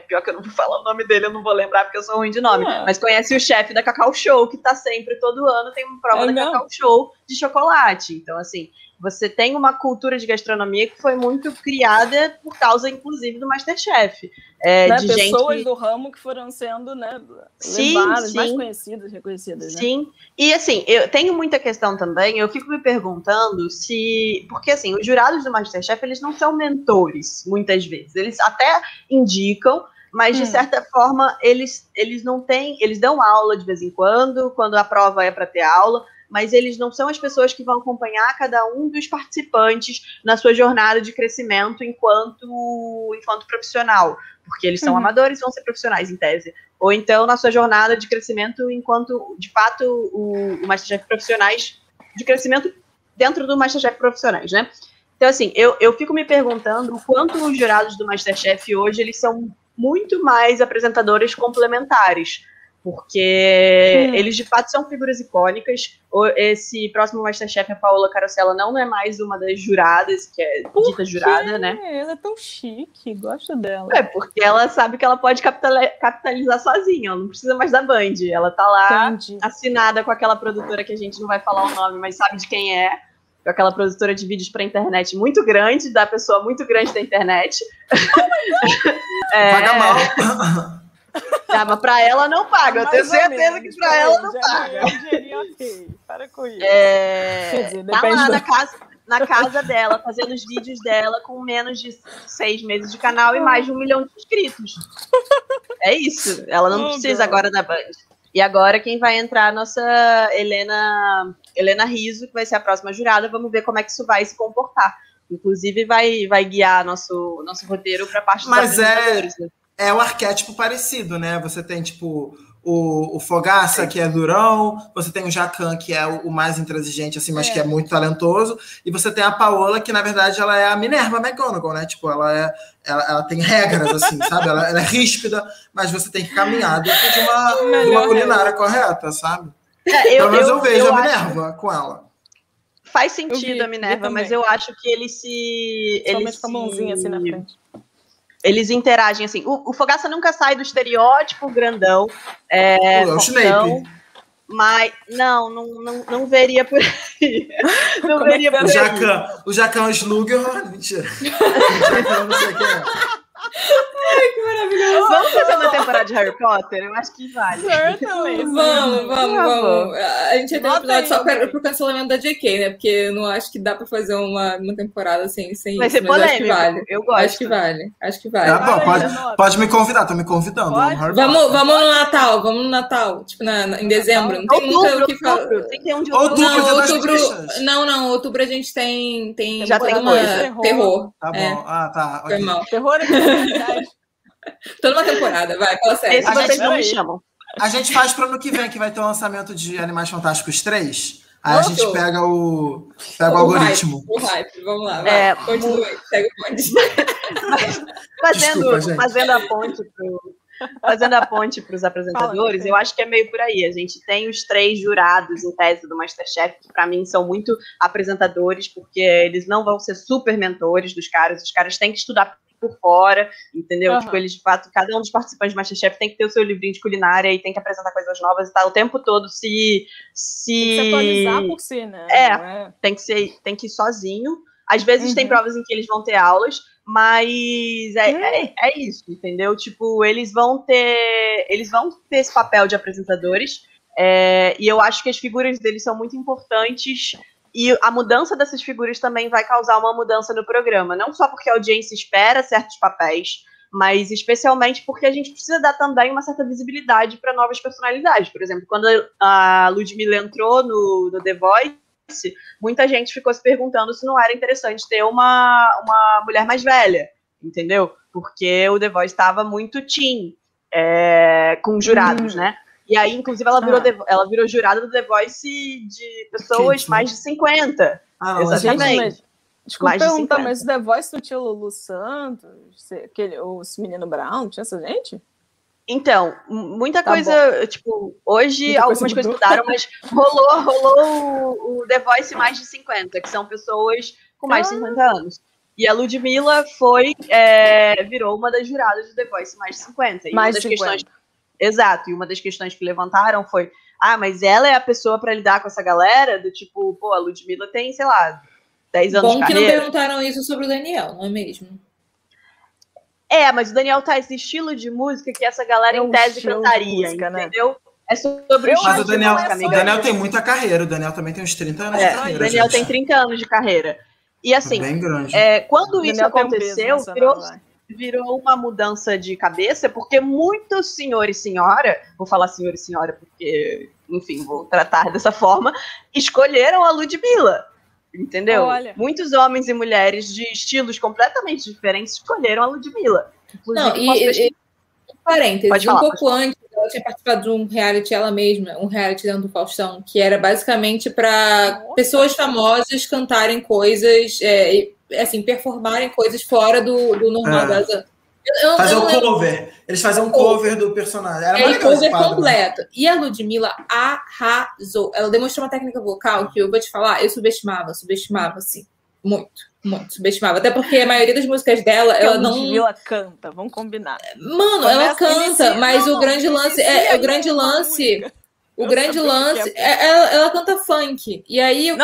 pior que eu não vou falar o nome dele, eu não vou lembrar porque eu sou ruim de nome, mas conhece o chefe da Cacau Show, que tá sempre, todo ano, tem uma prova da Cacau Show de chocolate. Então, assim, você tem uma cultura de gastronomia que foi muito criada por causa, inclusive, do MasterChef. De pessoas gente... do ramo que foram sendo, né, levadas, mais conhecidas, reconhecidas. Sim, né? E assim, eu tenho muita questão também, eu fico me perguntando se... Porque assim, os jurados do MasterChef, eles não são mentores, muitas vezes. Eles até indicam, mas de certa forma, eles não têm... Eles dão aula de vez em quando a prova é para ter aula, mas eles não são as pessoas que vão acompanhar cada um dos participantes na sua jornada de crescimento enquanto profissional, porque eles são amadores e vão ser profissionais, em tese. Ou então na sua jornada de crescimento enquanto, de fato, o MasterChef profissionais, de crescimento dentro do MasterChef profissionais, né? Então, assim, eu fico me perguntando o quanto os jurados do MasterChef hoje, eles são muito mais apresentadores complementares, porque eles, de fato, são figuras icônicas. Esse próximo MasterChef, a Paola Carosella, não é mais uma das juradas, que é dita jurada, né? Ela é tão chique, gosto dela. É, porque ela sabe que ela pode capitalizar sozinha, ela não precisa mais da Band. Ela tá lá, assinada com aquela produtora que a gente não vai falar o nome, mas sabe de quem é. Com aquela produtora de vídeos pra internet muito grande, da pessoa muito grande da internet. Paga mal. Ah, mas pra ela não paga, eu tenho certeza que pra ela não paga. É um dinheirinho ok, para com isso. Quer dizer, tá lá na casa dela, fazendo os vídeos dela com menos de 6 meses de canal e mais de 1 milhão de inscritos. É isso, ela não precisa agora da Band. E agora quem vai entrar, a nossa Helena Rizzo, que vai ser a próxima jurada, vamos ver como é que isso vai se comportar. Inclusive vai guiar nosso roteiro para a parte dos apresentadores. Né? É um arquétipo parecido, né? Você tem, tipo, o Fogaça, que é durão, você tem o Jacan, que é o mais intransigente, assim, mas que é muito talentoso, e você tem a Paola, que, na verdade, ela é a Minerva McGonagall, né? Tipo, ela tem regras, assim, sabe? Ela é ríspida, mas você tem que caminhar dentro de uma culinária correta, sabe? Pelo menos eu vejo a Minerva com ela. Faz sentido a Minerva, mas eu acho que eles se... Somente com a mãozinha assim na frente. Eles interagem, assim. O Fogaça nunca sai do estereótipo grandão. O Snape. Mas não veria por aí. Não veria por aí. O Jacan Slughorn. Mentira. Não sei quem é. Ai, que maravilhoso. Vamos fazer uma temporada de Harry Potter? Eu acho que vale. Vamos. A gente ia ter um episódio só pro cancelamento da JK, né? Porque eu não acho que dá pra fazer uma temporada sem isso. Vai ser polêmico. Vale. Eu gosto. Acho que vale. Tá bom, pode me convidar, tô me convidando. Vamos no Natal. Tipo, em dezembro. Não tem muito o que falar. Outubro a gente tem já tem uma terror. Tá bom. Tá. Foi mal. Terror é verdade. Toda uma temporada, vai, fala sério. Esse vocês não me chamam. A gente faz pro ano que vem, que vai ter o lançamento de Animais Fantásticos 3. Aí a gente pega o algoritmo. O hype, vamos lá, vai. Continue, segue o ponte. Fazendo a ponte para os apresentadores, eu acho que é meio por aí. A gente tem os 3 jurados em tese do MasterChef, que para mim são muito apresentadores, porque eles não vão ser super mentores dos caras, os caras têm que estudar por fora, entendeu? Tipo, eles, de fato, cada um dos participantes do MasterChef tem que ter o seu livrinho de culinária e tem que apresentar coisas novas e tá o tempo todo Tem que se atualizar por si, né? Tem que ir sozinho. Às vezes tem provas em que eles vão ter aulas, mas é isso, entendeu? Tipo, eles vão ter esse papel de apresentadores, e eu acho que as figuras deles são muito importantes. E a mudança dessas figuras também vai causar uma mudança no programa. Não só porque a audiência espera certos papéis, mas especialmente porque a gente precisa dar também uma certa visibilidade para novas personalidades. Por exemplo, quando a Ludmilla entrou no The Voice, muita gente ficou se perguntando se não era interessante ter uma mulher mais velha, entendeu? Porque o The Voice estava muito teen, com jurados, né? E aí, inclusive, ela virou jurada do The Voice de pessoas mais de 50. Exatamente. Desculpa perguntar, mas o The Voice não tinha o Lulu Santos, o Menino Brown, tinha essa gente? Então, muita coisa, tipo, hoje algumas coisas mudaram, mas rolou o The Voice mais de 50, que são pessoas com mais de 50 anos. E a Ludmilla virou uma das juradas do The Voice mais de 50. E mais de 50. Exato, e uma das questões que levantaram foi, mas ela é a pessoa para lidar com essa galera, do tipo, a Ludmilla tem, sei lá, 10 anos de carreira. Bom que não perguntaram isso sobre o Daniel, não é mesmo? Mas o Daniel tá esse estilo de música que essa galera em tese cantaria, música, entendeu? Né? É sobre Mas o Daniel tem muita carreira, o Daniel também tem uns 30 anos de carreira. O Daniel tem 30 anos de carreira. E assim, bem grande. Quando isso aconteceu, virou uma mudança de cabeça, porque muitos senhor e senhora, vou falar senhor e senhora porque, enfim, vou tratar dessa forma, escolheram a Ludmilla, entendeu? Olha. Muitos homens e mulheres de estilos completamente diferentes escolheram a Ludmilla. Inclusive, parênteses, pouco antes, ela tinha participado de um reality ela mesma, um reality dentro do Faustão, que era basicamente para pessoas famosas cantarem coisas, assim, performarem coisas fora do normal das... Fazer um cover. Eles faziam um cover do personagem. Era mais cover completo. Né? E a Ludmilla arrasou. Ela demonstrou uma técnica vocal que eu vou te falar, eu subestimava, assim. Muito subestimava. Até porque a maioria das músicas dela, ela não... Ludmilla canta, vamos combinar. Mano, ela canta, mas o grande lance... Ela canta funk. E aí... eu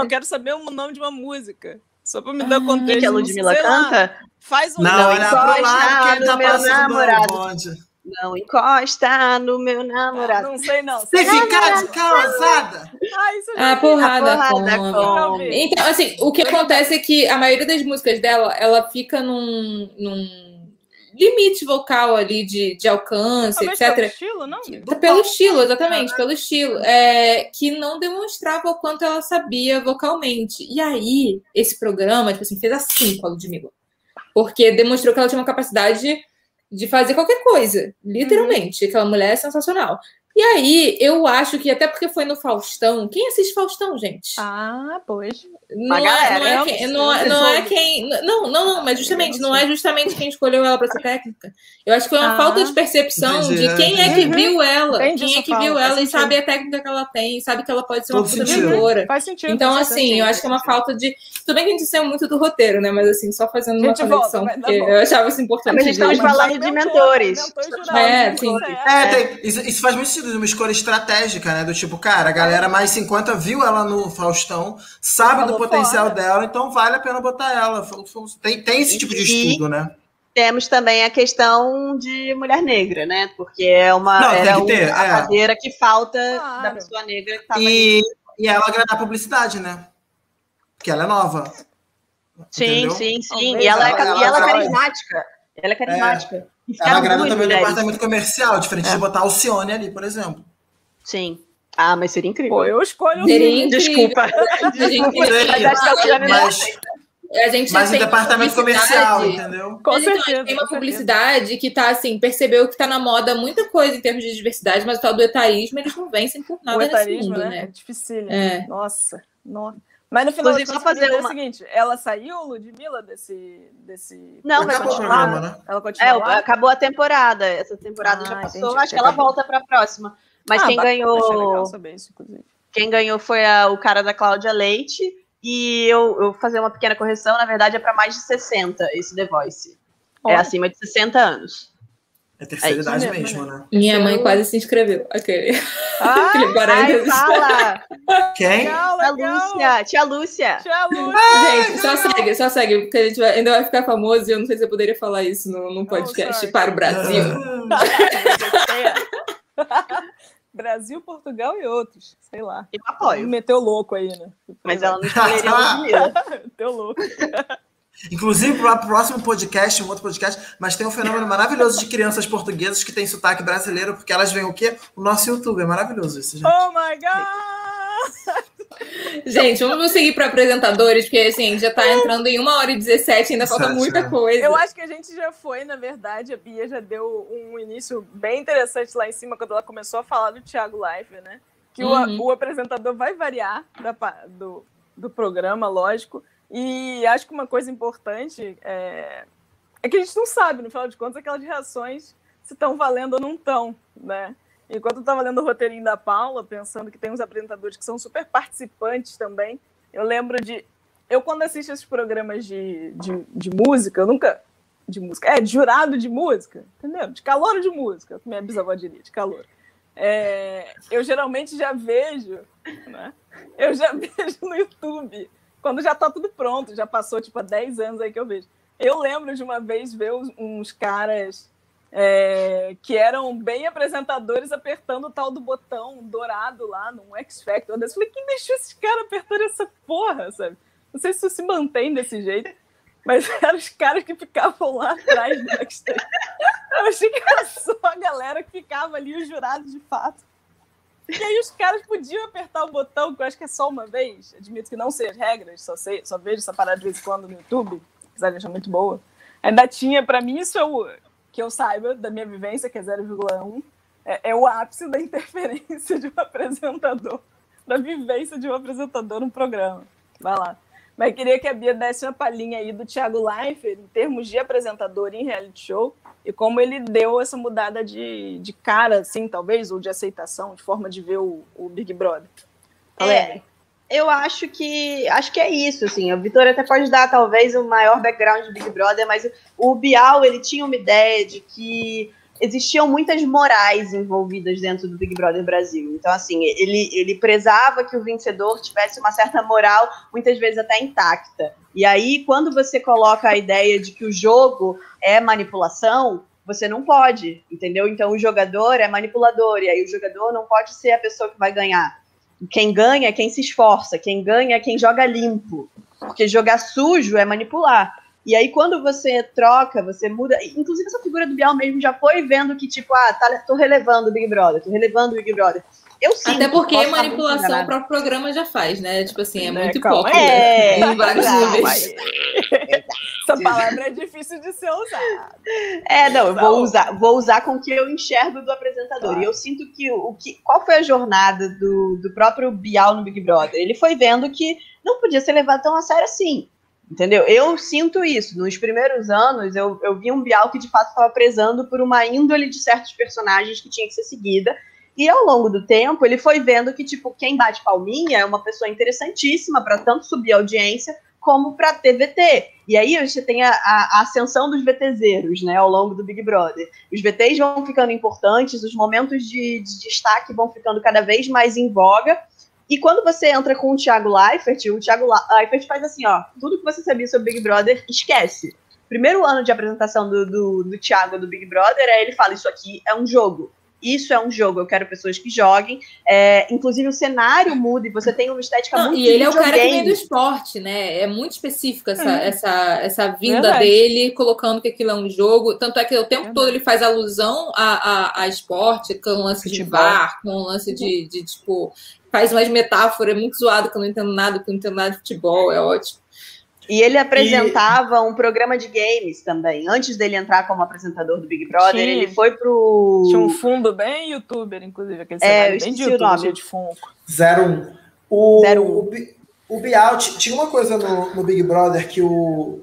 quero saber o nome de uma música. Só pra me dar contexto. Que a Ludmilla canta? Faz um... Não, olha pro lado que ele tá passando no bonde. Não encosta no meu namorado. Não sei, não. Você ficar de calçada. Porrada come. Então, assim, o que acontece é que a maioria das músicas dela, ela fica num limite vocal ali de alcance, etc. Pelo estilo, não? Pelo estilo, exatamente, pelo estilo. Que não demonstrava o quanto ela sabia vocalmente. E aí, esse programa, tipo assim, fez assim com a Ludmilla. Porque demonstrou que ela tinha uma capacidade de fazer qualquer coisa, literalmente. Aquela mulher é sensacional. E aí, eu acho que até porque foi no Faustão... Quem assiste Faustão, gente? Pois. Mas justamente, não é justamente quem escolheu ela para essa técnica. Eu acho que foi uma falta de percepção de quem é que viu ela. Quem é que viu ela e sabe a técnica que ela tem, sabe que ela pode ser uma puta cantora. Faz sentido. Então, assim, eu acho que é uma falta de... Tudo bem que a gente saiu muito do roteiro, né? Mas, assim, só fazendo uma conexão, porque eu achava isso importante. Mas estamos falando de mentores. Isso faz muito sentido, uma escolha estratégica, né? Do tipo, cara, a galera mais 50 viu ela no Faustão, sabe do potencial dela, então vale a pena botar ela. Tem esse tipo de estudo, né? Temos também a questão de mulher negra, né? Porque é a cadeira que falta da pessoa negra que estava e ela agradar a publicidade, né? Porque ela é nova. Sim. E ela é carismática. Ela é carismática. Ela agrada também no departamento comercial, diferente de botar Alcione ali, por exemplo. Sim. Mas seria incrível. Pô, eu escolho Desculpa. Mas no departamento comercial, entendeu? Com certeza. Tem uma publicidade que tá assim, percebeu que tá na moda muita coisa em termos de diversidade, mas o tal do etaísmo, eles não vencem por nada nesse mundo, né? É difícil. Nossa. Mas no final, só fazer o seguinte, ela saiu, Ludmilla, desse... Não, vai continuar. Né? Ela continua acabou a temporada. Essa temporada já passou. Entendi. Acho que ela volta pra próxima. Mas quem ganhou... Isso, quem ganhou foi o cara da Cláudia Leite. E eu vou fazer uma pequena correção. Na verdade, é para mais de 60 esse The Voice. É acima de 60 anos. É terceira idade mesmo, né? Minha mãe quase se inscreveu. Aquele parênteses. Fala! Quem? Tia Lúcia. Gente, só segue, porque a gente ainda vai ficar famoso e eu não sei se eu poderia falar isso num podcast para o Brasil. Brasil, Portugal e outros, sei lá. Eu apoio. Meteu louco aí, né? Mas ela não escolheria a Ludmilla. Meteu louco. Inclusive, para o próximo podcast, um outro podcast, mas tem um fenômeno maravilhoso de crianças portuguesas que têm sotaque brasileiro, porque elas veem o quê? O nosso YouTube. É maravilhoso isso, gente. Oh, my God! Gente, vamos seguir para apresentadores, porque assim, já tá entrando em 1h17, ainda falta muita coisa. Eu acho que a gente já foi, na verdade, a Bia já deu um início bem interessante lá em cima, quando ela começou a falar do Thiago Leifert, né? Que o apresentador vai variar do programa, lógico. E acho que uma coisa importante é que a gente não sabe, no final de contas, aquelas reações se estão valendo ou não estão, né? Enquanto eu estava lendo o roteirinho da Paula, pensando que tem uns apresentadores que são super participantes também, eu lembro de... Eu, quando assisto esses programas de música, eu nunca... De música. De jurado de música, entendeu? De calouro de música, como minha bisavó diria, de calouro. Eu geralmente já vejo, né? Eu já vejo no YouTube, quando já tá tudo pronto, já passou, tipo, há 10 anos aí que eu vejo. Eu lembro de uma vez ver uns caras que eram bem apresentadores apertando o tal do botão dourado lá num X Factor. Eu falei, quem deixou esses caras apertando essa porra, sabe? Não sei se isso se mantém desse jeito, mas eram os caras que ficavam lá atrás do backstage. Eu achei que era só a galera que ficava ali, os jurados de fato. E aí os caras podiam apertar o botão, que eu acho que é só uma vez. Admito que não sei as regras, só vejo essa parada de vez em quando no YouTube, apesar de achar muito boa. Ainda tinha, pra mim, isso é o que eu saiba da minha vivência, que é 0,1, é o ápice da interferência de um apresentador, da vivência de um apresentador no programa. Vai lá. Mas queria que a Bia desse uma palhinha aí do Thiago Leifert, em termos de apresentador em reality show, e como ele deu essa mudada de cara, assim, talvez, ou de aceitação, de forma de ver o Big Brother. Eu acho que é isso, assim. O Vitor até pode dar, talvez, o maior background do Big Brother, mas o Bial, ele tinha uma ideia de que existiam muitas morais envolvidas dentro do Big Brother Brasil. Então, assim, ele prezava que o vencedor tivesse uma certa moral, muitas vezes até intacta. E aí, quando você coloca a ideia de que o jogo é manipulação, você não pode, entendeu? Então, o jogador é manipulador, e aí o jogador não pode ser a pessoa que vai ganhar. Quem ganha é quem se esforça, quem ganha é quem joga limpo, porque jogar sujo é manipular. E aí, quando você troca, você muda. Inclusive, essa figura do Bial mesmo já foi vendo que, tipo, tô relevando o Big Brother, tô relevando o Big Brother. Eu sinto, até porque manipulação o próprio programa já faz, né? Tipo assim, é muito hipócrita. Em vários níveis. Essa palavra é difícil de ser usada. Não, eu vou usar com o que eu enxergo do apresentador. E eu sinto que qual foi a jornada do próprio Bial no Big Brother? Ele foi vendo que não podia ser levado tão a sério assim. Entendeu? Eu sinto isso. Nos primeiros anos, eu vi um Bial que, de fato, estava prezando por uma índole de certos personagens que tinha que ser seguida. E, ao longo do tempo, ele foi vendo que, tipo, quem bate palminha é uma pessoa interessantíssima para tanto subir a audiência como para ter VT. E aí você tem a ascensão dos VTzeiros, né, ao longo do Big Brother. Os VTs vão ficando importantes, os momentos de destaque vão ficando cada vez mais em voga. E quando você entra com o Thiago Leifert faz assim, ó, tudo que você sabia sobre Big Brother, esquece. Primeiro ano de apresentação do Thiago do Big Brother, aí ele fala, isso aqui é um jogo. Isso é um jogo, eu quero pessoas que joguem. Inclusive o cenário muda e você tem uma estética muito E ele é o cara que vem do esporte, né? É muito específica essa vinda dele, colocando que aquilo é um jogo. Tanto é que o tempo todo ele faz alusão a esporte, com o lance de VAR, com o lance de tipo... Faz umas metáforas, é muito zoado, que eu não entendo nada, porque eu não entendo nada de futebol, é ótimo. E ele apresentava um programa de games também. Antes dele entrar como apresentador do Big Brother, ele foi pro... Tinha um fundo bem youtuber, inclusive, aquele cenário bem de youtuber, cheio de Funko. 01. O Bial tinha uma coisa no Big Brother que o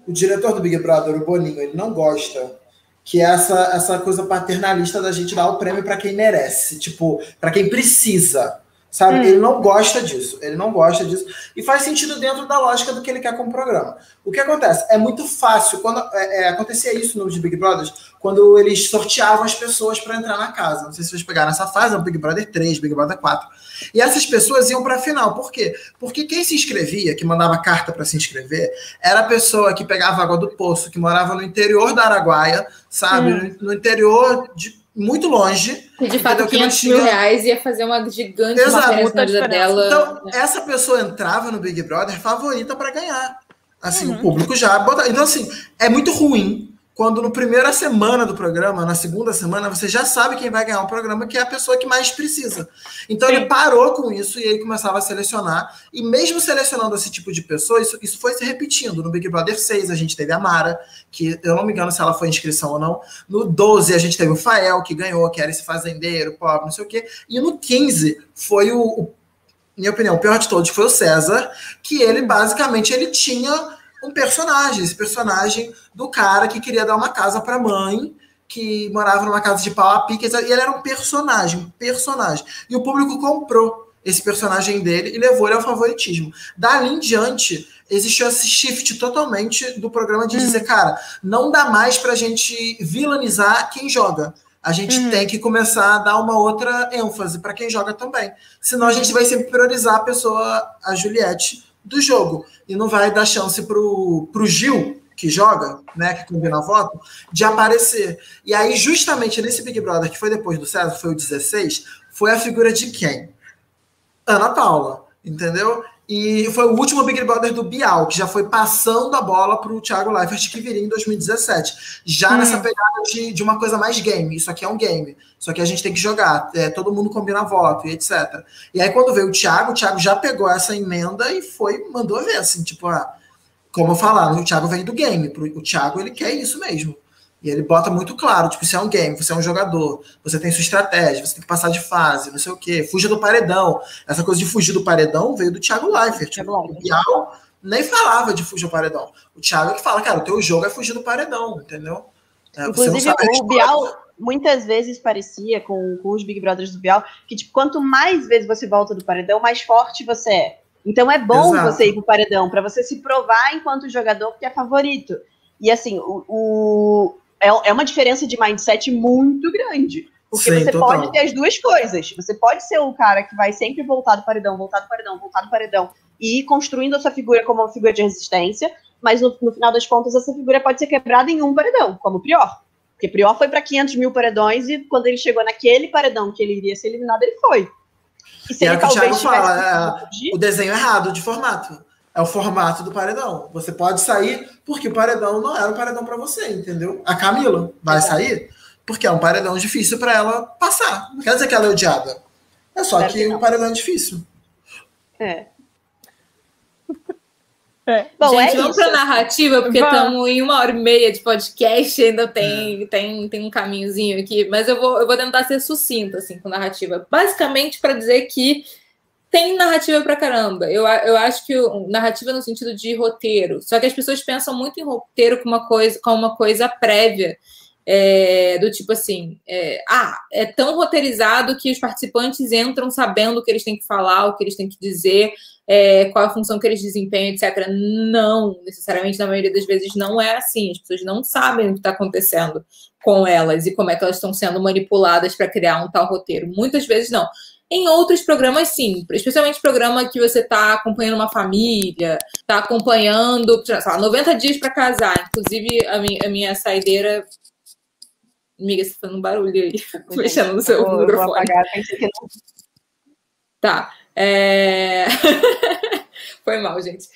diretor do Big Brother, o Boninho, ele não gosta, que é essa coisa paternalista da gente dar o prêmio para quem merece, tipo, para quem precisa. Sabe? Ele não gosta disso. E faz sentido dentro da lógica do que ele quer com o programa. O que acontece? É muito fácil. Quando acontecia isso no Big Brother, quando eles sorteavam as pessoas para entrar na casa. Não sei se vocês pegaram essa fase, no Big Brother 3, Big Brother 4. E essas pessoas iam para a final. Por quê? Porque quem se inscrevia, que mandava carta para se inscrever, era a pessoa que pegava água do poço, que morava no interior da Araguaia, sabe? No interior muito longe. E de fato, R$500 mil ia fazer uma gigante diferença na vida dela. Então, essa pessoa entrava no Big Brother favorita para ganhar. Assim, o público já bota. Então, assim, é muito ruim quando na primeira semana do programa, na segunda semana, você já sabe quem vai ganhar o programa, que é a pessoa que mais precisa. Então, ele parou com isso e ele começava a selecionar. E mesmo selecionando esse tipo de pessoa, isso foi se repetindo. No Big Brother 6, a gente teve a Mara, que eu não me engano se ela foi inscrição ou não. No 12, a gente teve o Fael, que ganhou, que era esse fazendeiro, pobre, não sei o quê. E no 15, foi minha opinião, o pior de todos, foi o César, que ele, basicamente, ele tinha um personagem, esse personagem do cara que queria dar uma casa para a mãe, que morava numa casa de pau a pique, e ele era um personagem. E o público comprou esse personagem dele e levou ele ao favoritismo. Dali em diante, existiu esse shift totalmente do programa de dizer, cara, não dá mais pra gente vilanizar quem joga. A gente tem que começar a dar uma outra ênfase para quem joga também. Senão a gente vai sempre priorizar a pessoa, a Juliette, do jogo. E não vai dar chance pro Gil, que joga, né, que combina voto, de aparecer. E aí, justamente nesse Big Brother, que foi depois do César, foi o 16, foi a figura de quem? Ana Paula, entendeu? E foi o último Big Brother do Bial, que já foi passando a bola pro Thiago Leifert, que viria em 2017. Já nessa pegada de uma coisa mais game. Isso aqui é um game. Isso aqui a gente tem que jogar. Todo mundo combina voto e etc. E aí, quando veio o Thiago já pegou essa emenda e mandou ver, assim, tipo, como eu falar, o Thiago vem do game. O Thiago, ele quer isso mesmo. E ele bota muito claro, tipo, isso é um game, você é um jogador, você tem sua estratégia, você tem que passar de fase, não sei o quê, fuja do paredão. Essa coisa de fugir do paredão veio do Thiago Leifert. O Bial nem falava de fugir do paredão. O Thiago é que fala, cara, o teu jogo é fugir do paredão, entendeu? Inclusive, o Bial muitas vezes parecia, com os Big Brothers do Bial, que tipo, quanto mais vezes você volta do paredão, mais forte você é. Então é bom você ir pro paredão, para você se provar enquanto jogador que é favorito. E assim, é uma diferença de mindset muito grande. Porque Sim, você total. pode ter as duas coisas. Você pode ser o cara que vai sempre voltar do paredão, voltar do paredão, voltar do paredão, e ir construindo a sua figura como uma figura de resistência, mas no final das contas essa figura pode ser quebrada em um paredão, como o Prior. Porque o Prior foi para 500 mil paredões e quando ele chegou naquele paredão que ele iria ser eliminado, ele foi. E se ele talvez o Thiago fala, o desenho errado de formato. É o formato do paredão. Você pode sair porque o paredão não era um paredão para você, entendeu? A Camila vai sair porque é um paredão difícil para ela passar. Não quer dizer que ela é odiada. É só que o paredão é difícil. Bom, gente, vamos para a narrativa, porque estamos em 1h30 de podcast, ainda tem um caminhozinho aqui, mas eu vou tentar ser sucinta assim, com narrativa. Basicamente para dizer que tem narrativa pra caramba. Eu acho que narrativa no sentido de roteiro. Só que as pessoas pensam muito em roteiro como uma coisa prévia. Do tipo assim, é tão roteirizado que os participantes entram sabendo o que eles têm que falar, o que eles têm que dizer, qual a função que eles desempenham, etc. Não, necessariamente, na maioria das vezes, não é assim. As pessoas não sabem o que está acontecendo com elas e como é que elas estão sendo manipuladas para criar um tal roteiro. Muitas vezes não. Em outros programas, sim. Especialmente programa que você está acompanhando uma família, está acompanhando, sei lá, 90 dias para casar. Inclusive, a minha saideira... Amiga, você tá fazendo um barulho aí. Mexendo no seu microfone. Vou apagar, pensei que não... Tá. Foi mal, gente.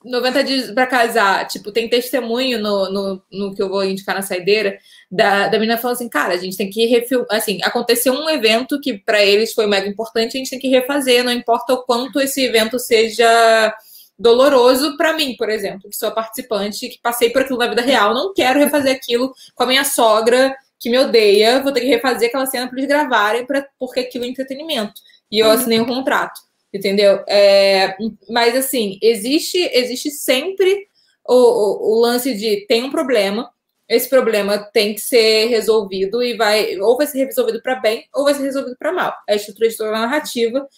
90 dias para casar, tipo, tem testemunho no que eu vou indicar na saideira, da menina falando assim, cara, a gente tem que refilmar, assim, aconteceu um evento que para eles foi mega importante, a gente tem que refazer, não importa o quanto esse evento seja doloroso para mim, por exemplo, que sou participante, que passei por aquilo na vida real, não quero refazer aquilo com a minha sogra, que me odeia, vou ter que refazer aquela cena para eles gravarem, porque aquilo é entretenimento. E eu assinei um contrato. Entendeu? Mas, assim, existe sempre o lance de tem um problema, esse problema tem que ser resolvido e ou vai ser resolvido para bem ou vai ser resolvido para mal. A estrutura de toda a narrativa.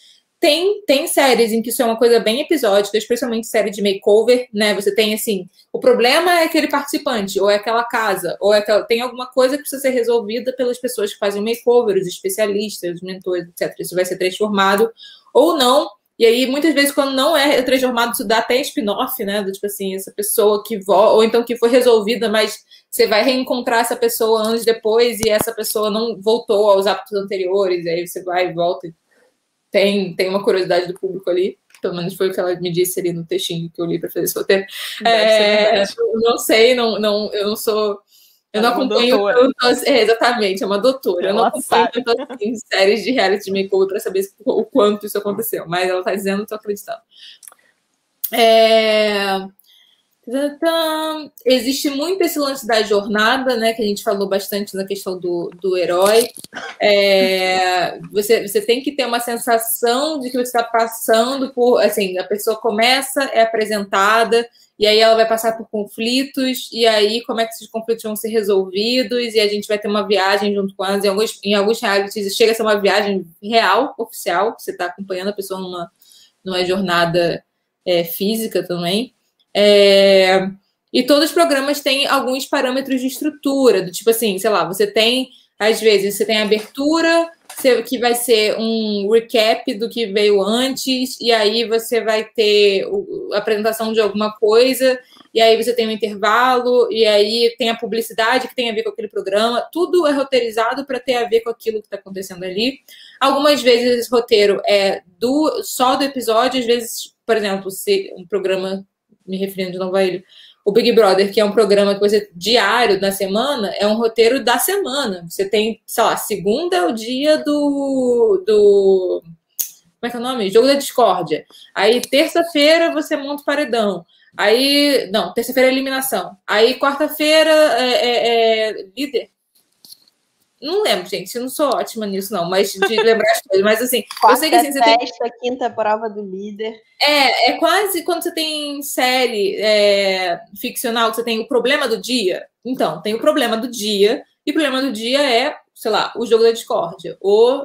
Tem séries em que isso é uma coisa bem episódica, especialmente série de makeover, né? Você tem, assim, o problema é aquele participante, ou é aquela casa, ou tem alguma coisa que precisa ser resolvida pelas pessoas que fazem o makeover, os especialistas, os mentores, etc. Isso vai ser transformado ou não. E aí, muitas vezes, quando não é transformado, isso dá até spin-off, né? Do tipo assim, essa pessoa que ou então que foi resolvida, mas você vai reencontrar essa pessoa anos depois e essa pessoa não voltou aos hábitos anteriores, e aí você vai e volta. Tem uma curiosidade do público ali, pelo menos foi o que ela me disse ali no textinho que eu li para fazer esse roteiro. Não sei, eu não sou... Eu não acompanho tanto, exatamente, é uma doutora. Eu não acompanho tanto assim, séries de reality de makeover para saber o quanto isso aconteceu, mas ela está dizendo, estou acreditando. Existe muito esse lance da jornada, né? Que a gente falou bastante na questão do herói. Você tem que ter uma sensação de que você está passando por... Assim, a pessoa começa, é apresentada, e aí ela vai passar por conflitos, e aí como é que esses conflitos vão ser resolvidos, e a gente vai ter uma viagem junto com elas. Em alguns realities chega a ser uma viagem real, oficial, que você está acompanhando a pessoa numa jornada física também. E todos os programas têm alguns parâmetros de estrutura, do tipo assim, sei lá, você tem, às vezes, você tem a abertura, que vai ser um recap do que veio antes, e aí você vai ter a apresentação de alguma coisa, e aí você tem um intervalo, e aí tem a publicidade que tem a ver com aquele programa, tudo é roteirizado para ter a ver com aquilo que está acontecendo ali. Algumas vezes esse roteiro é só do episódio, às vezes, por exemplo, se um programa... me referindo de novo a ele, o Big Brother, que é um programa que você diário na semana, é um roteiro da semana. Você tem, sei lá, segunda é o dia do como é que é o nome? Jogo da Discórdia. Aí, terça-feira, você monta o paredão. Aí, não, terça-feira é eliminação. Aí, quarta-feira é líder. Não lembro, gente, eu não sou ótima nisso, não, mas de lembrar as coisas. Mas assim, quarta eu sei que assim, você festa, tem... quinta prova do líder. É quase quando você tem série ficcional, que você tem o problema do dia. Então, tem o problema do dia, e o problema do dia é, sei lá, o jogo da discórdia, o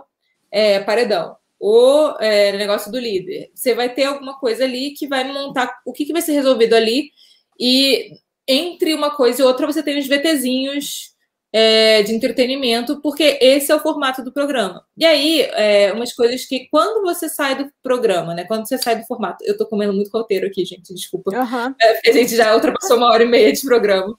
paredão, o negócio do líder. Você vai ter alguma coisa ali que vai montar o que vai ser resolvido ali, e entre uma coisa e outra você tem os VTzinhos de entretenimento, porque esse é o formato do programa. E aí, umas coisas que quando você sai do programa, né? Quando você sai do formato... Eu tô comendo muito roteiro aqui, gente, desculpa. Uhum. A gente já ultrapassou 1h30 de programa.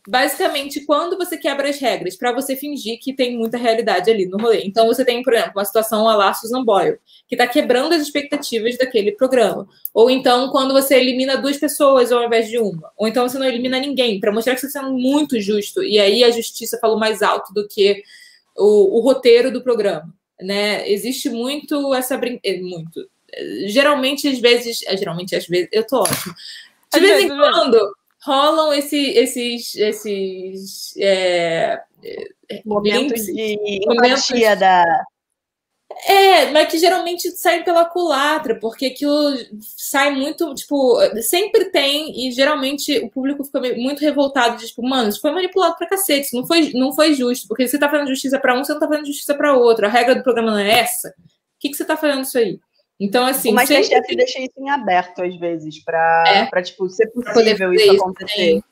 Basicamente, quando você quebra as regras, para você fingir que tem muita realidade ali no rolê. Então, você tem, por exemplo, uma situação à la Susan Boyle, que está quebrando as expectativas daquele programa. Ou então, quando você elimina 2 pessoas ao invés de uma. Ou então, você não elimina ninguém, para mostrar que você está sendo muito justo. E aí, a justiça falou mais alto do que o roteiro do programa. Né? Existe muito essa brincadeira. Muito. Geralmente, às vezes... Eu tô ótima. De vez em quando... rolam esses momentos de empatia da... mas que geralmente saem pela culatra, porque aquilo sai muito, tipo, sempre tem, e geralmente o público fica muito revoltado, de, tipo, mano, isso foi manipulado pra cacete, isso não foi justo, porque você tá fazendo justiça pra um, você não tá fazendo justiça pra outro, a regra do programa não é essa, o que você tá fazendo isso aí? Então, assim... Mas a chefe deixa isso em aberto, às vezes, pra tipo, ser possível isso acontecer.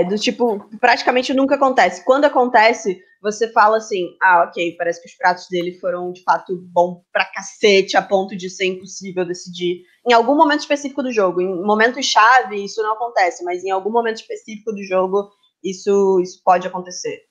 Do tipo, praticamente nunca acontece. Quando acontece, você fala assim, ok, parece que os pratos dele foram, de fato, bom pra cacete, a ponto de ser impossível decidir. Em algum momento específico do jogo. Em momentos-chave, isso não acontece, mas em algum momento específico do jogo, isso pode acontecer.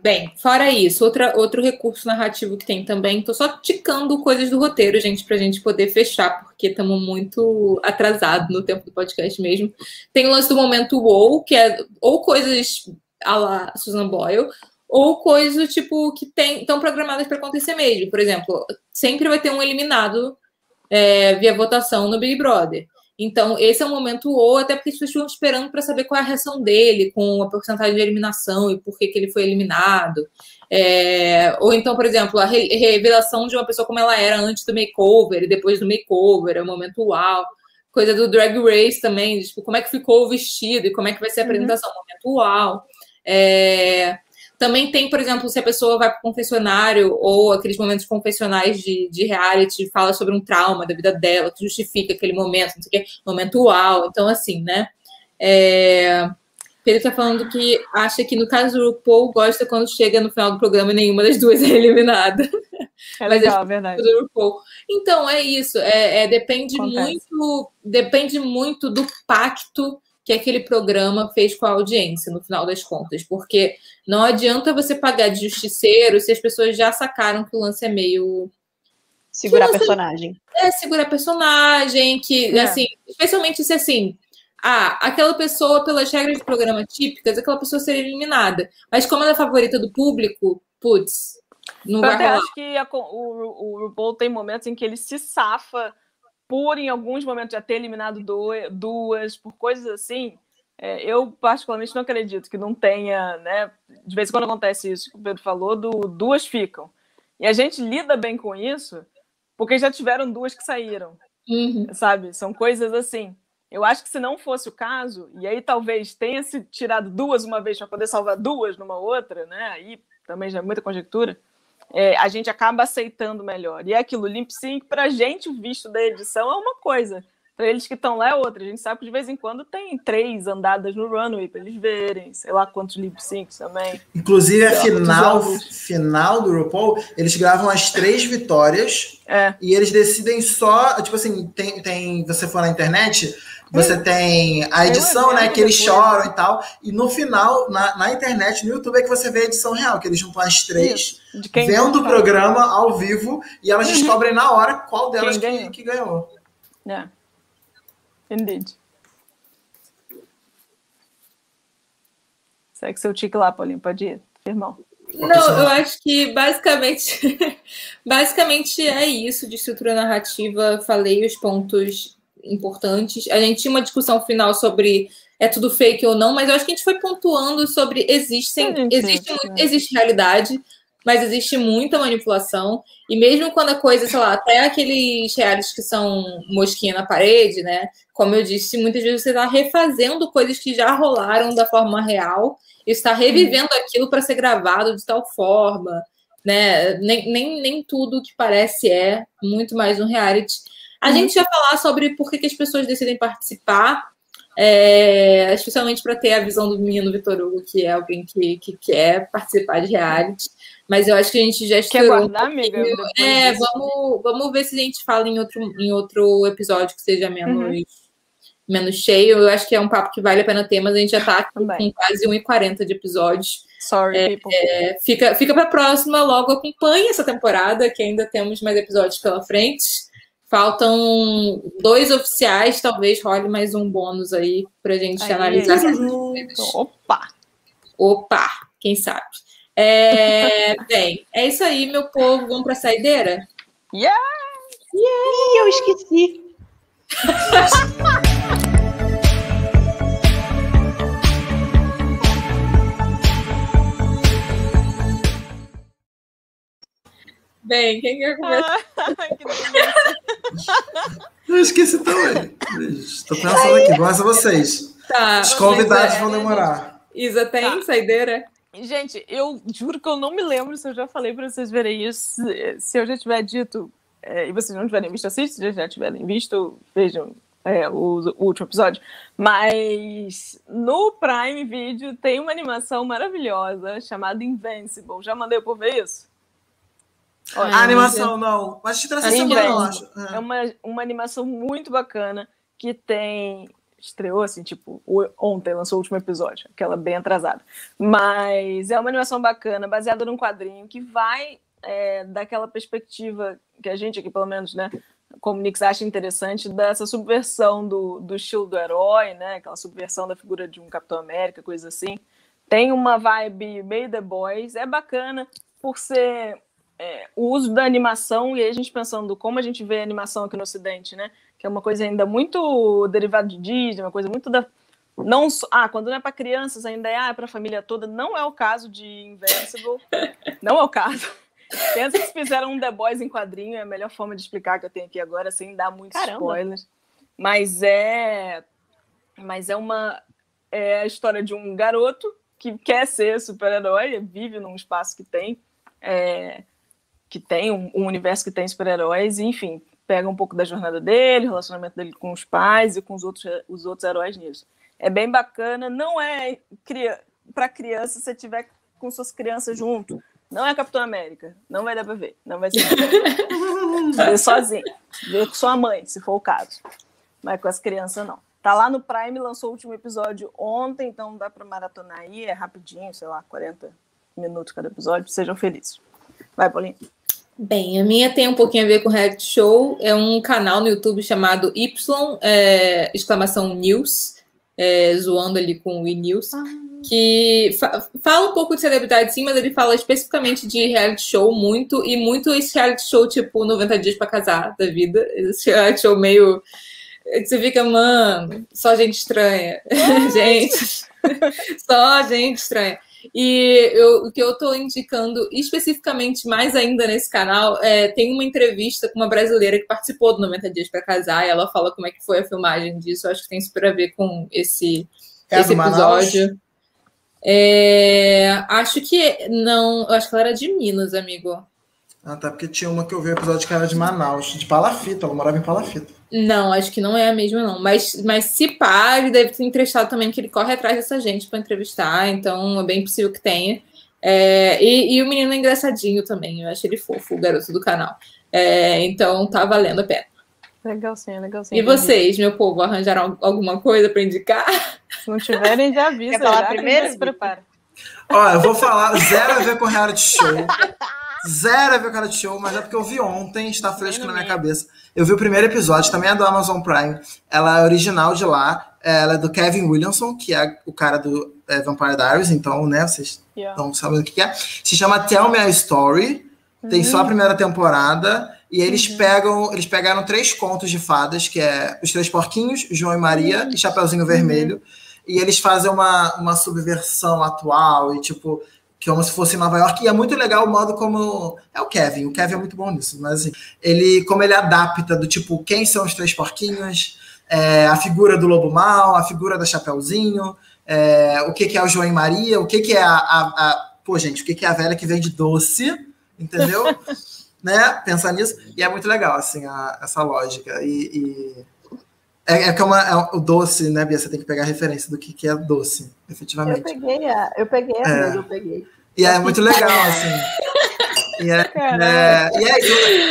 Bem, fora isso, outro recurso narrativo que tem também, tô só ticando coisas do roteiro, gente, pra gente poder fechar, porque estamos muito atrasados no tempo do podcast mesmo. Tem o lance do momento WoW, que é ou coisas à la Susan Boyle, ou coisas tipo que estão programadas para acontecer mesmo. Por exemplo, sempre vai ter um eliminado via votação no Big Brother. Então, esse é um momento ou até porque as pessoas estão esperando para saber qual é a reação dele com a porcentagem de eliminação e por que ele foi eliminado. Ou então, por exemplo, a revelação de uma pessoa como ela era antes do makeover e depois do makeover, é um momento uau. Coisa do Drag Race também, tipo, como é que ficou o vestido e como é que vai ser a apresentação, momento uau. Também tem, por exemplo, se a pessoa vai para o confessionário ou aqueles momentos confessionais de reality, fala sobre um trauma da vida dela, que justifica aquele momento, não sei o quê, momento uau. Então, assim, né? Pedro está falando que acha que, no caso do RuPaul, gosta quando chega no final do programa e nenhuma das duas é eliminada. Legal, verdade. Do RuPaul. Então, é isso. Depende muito do pacto que aquele programa fez com a audiência, no final das contas, porque não adianta você pagar de justiceiro se as pessoas já sacaram que o lance é meio... Segurar personagem. Segurar personagem, assim, especialmente se, assim, aquela pessoa, pelas regras do programa típicas, aquela pessoa seria eliminada, mas como ela é favorita do público, putz, não vai rolar. Eu acho que o RuPaul tem momentos em que ele se safa por, em alguns momentos, já ter eliminado duas, por coisas assim. Eu, particularmente, não acredito que não tenha, né? De vez em quando acontece isso que o Pedro falou, duas ficam. E a gente lida bem com isso, porque já tiveram duas que saíram, sabe? São coisas assim. Eu acho que se não fosse o caso, e aí talvez tenha se tirado duas uma vez para poder salvar duas numa outra, né? Aí também já é muita conjectura. A gente acaba aceitando melhor. E é aquilo, lip sync, pra gente, o visto da edição é uma coisa. Para eles que estão lá é outra. A gente sabe que de vez em quando tem 3 andadas no runway para eles verem, sei lá quantos lip syncs também. Inclusive, a final do RuPaul, eles gravam as 3 vitórias e eles decidem só, tipo assim, você for na internet, você tem a edição, né, que eles choram e tal, e no final, na internet, no YouTube, é que você vê a edição real, que eles juntam as 3, vendo o programa ao vivo, e elas descobrem na hora qual delas que ganhou. Indeed. Segue seu tique lá, Paulinho, pode ir, irmão. Não, eu acho que basicamente é isso de estrutura narrativa. Falei os pontos importantes. A gente tinha uma discussão final sobre é tudo fake ou não, mas eu acho que a gente foi pontuando sobre existe realidade, mas existe muita manipulação, e mesmo quando a coisa, sei lá, até aqueles realities que são mosquinha na parede, né? Como eu disse, muitas vezes você está refazendo coisas que já rolaram da forma real, e está revivendo aquilo para ser gravado de tal forma, né? Nem tudo que parece é muito mais um reality. A gente ia falar sobre por que as pessoas decidem participar, especialmente para ter a visão do menino Vitor Hugo, que é alguém que quer participar de reality. Mas eu acho que a gente já estourou. Quer guardar, amiga? Vamos ver se a gente fala em outro episódio que seja menos cheio. Eu acho que é um papo que vale a pena ter, mas a gente já está com quase 1h40 de episódios. Sorry, people. Fica para a próxima. Logo acompanhe essa temporada, que ainda temos mais episódios pela frente. Faltam 2 oficiais, talvez role mais um bônus aí pra gente analisar essas coisas. Opa, quem sabe? Bem, é isso aí, meu povo. Vamos pra saideira? Yeah! Ih, eu esqueci. Bem, quem quer começar? Eu esqueci também. Estou pensando aqui, gosto a vocês. Tá, os convidados vão demorar. Isa, tem saideira? Gente, eu juro que eu não me lembro se eu já falei para vocês verem isso. Se eu já tiver dito e vocês não tiverem visto, assistam. Se já tiverem visto, vejam o último episódio. Mas no Prime Video tem uma animação maravilhosa chamada Invincible. Já mandei por ver isso? Olha, a animação não. Mas te traz essa semana, eu acho. É uma animação muito bacana que tem... Estreou, assim, tipo, ontem lançou o último episódio, aquela bem atrasada. Mas é uma animação bacana, baseada num quadrinho que vai daquela perspectiva que a gente aqui, pelo menos, né, como Nix acha interessante, dessa subversão do estilo do herói, né, aquela subversão da figura de um Capitão América, coisa assim. Tem uma vibe meio The Boys, é bacana por ser o uso da animação, e aí a gente pensando como a gente vê a animação aqui no Ocidente, né, que é uma coisa ainda muito derivada de Disney, uma coisa muito da... Não, quando não é para crianças, ainda é para a família toda. Não é o caso de Invincible. Não é o caso. Pensa que se fizeram um The Boys em quadrinho, é a melhor forma de explicar que eu tenho aqui agora, sem dar muitos spoilers. Mas é a história de um garoto que quer ser super-herói, vive num espaço que tem um universo que tem super-heróis, enfim, pega um pouco da jornada dele, o relacionamento dele com os pais e com os outros heróis nisso. É bem bacana, não é para criança se tiver com suas crianças junto. Não é Capitão América, não vai dar para ver, não vai ser. Ver sozinho, ver com sua mãe, se for o caso. Mas com as crianças, não. Tá lá no Prime, lançou o último episódio ontem, então dá para maratonar aí, é rapidinho, sei lá, 40 minutos cada episódio, sejam felizes. Vai, Paulinho. Bem, a minha tem um pouquinho a ver com reality show. É um canal no YouTube chamado !News, zoando ali com o E-News, que fala um pouco de celebridade, sim, mas ele fala especificamente de reality show muito esse reality show tipo 90 dias pra casar da vida. Esse reality show meio... Você fica, mano, só gente estranha. Gente, só gente estranha. E o que eu estou indicando especificamente mais ainda nesse canal tem uma entrevista com uma brasileira que participou do 90 Dias para Casar, e ela fala como é que foi a filmagem disso. Eu acho que tem super a ver com esse episódio. Acho que não, eu acho que ela era de Minas, amigo. Ah, tá, porque tinha uma que eu vi o episódio que era de Manaus, de Palafita, ela morava em Palafita. Não, acho que não é a mesma, não. Mas se pá, ele deve ter entrevistado também, que ele corre atrás dessa gente para entrevistar, então é bem possível que tenha. E o menino é engraçadinho também, eu acho ele fofo, o garoto do canal. Então tá valendo a pena. Legalzinho. E vocês, meu povo, arranjaram alguma coisa para indicar? Se não tiverem, já avisa. Quer falar primeiro? Se prepara. Ó, eu vou falar, zero a ver com reality show. Zero a ver com reality show, mas é porque eu vi ontem, está fresco na minha cabeça. Eu vi o primeiro episódio, também é do Amazon Prime. Ela é original de lá. Ela é do Kevin Williamson, que é o cara do Vampire Diaries, então, né, vocês estão sabendo o que é. Se chama Tell Me a Story. Tem só a primeira temporada. E eles pegaram 3 contos de fadas, que é Os Três Porquinhos, João e Maria e Chapeuzinho Vermelho. e eles fazem uma subversão atual, e tipo, como se fosse em Nova York, e é muito legal o modo como... É o Kevin é muito bom nisso, mas assim, como ele adapta do tipo, quem são os 3 porquinhos, a figura do Lobo Mau, a figura da Chapeuzinho, o que é o João e Maria, o que é Pô, gente, o que é a velha que vende doce, entendeu? Né? Pensar nisso, e é muito legal, assim, essa lógica, o doce, né, Bia? Você tem que pegar a referência do que é doce, efetivamente. Eu peguei. E é muito legal, assim.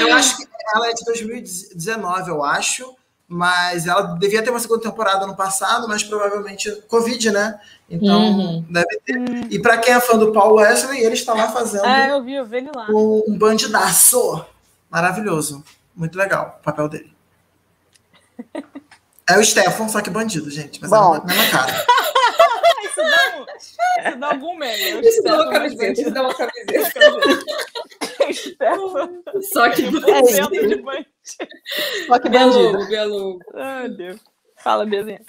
Eu acho que ela é de 2019, eu acho, mas ela devia ter uma segunda temporada no passado, mas provavelmente Covid, né? Então, deve ter. E para quem é fã do Paul Wesley, ele está lá fazendo eu vi ele lá. Um bandidaço maravilhoso. Muito legal o papel dele. É o Stefan, só que bandido, gente. Mas bom. É a mesma cara. Isso dá algum meme. Isso dá uma camiseta. Só que bandido. Só que bandido. Belo. Ai, Deus. Fala, Bezinha.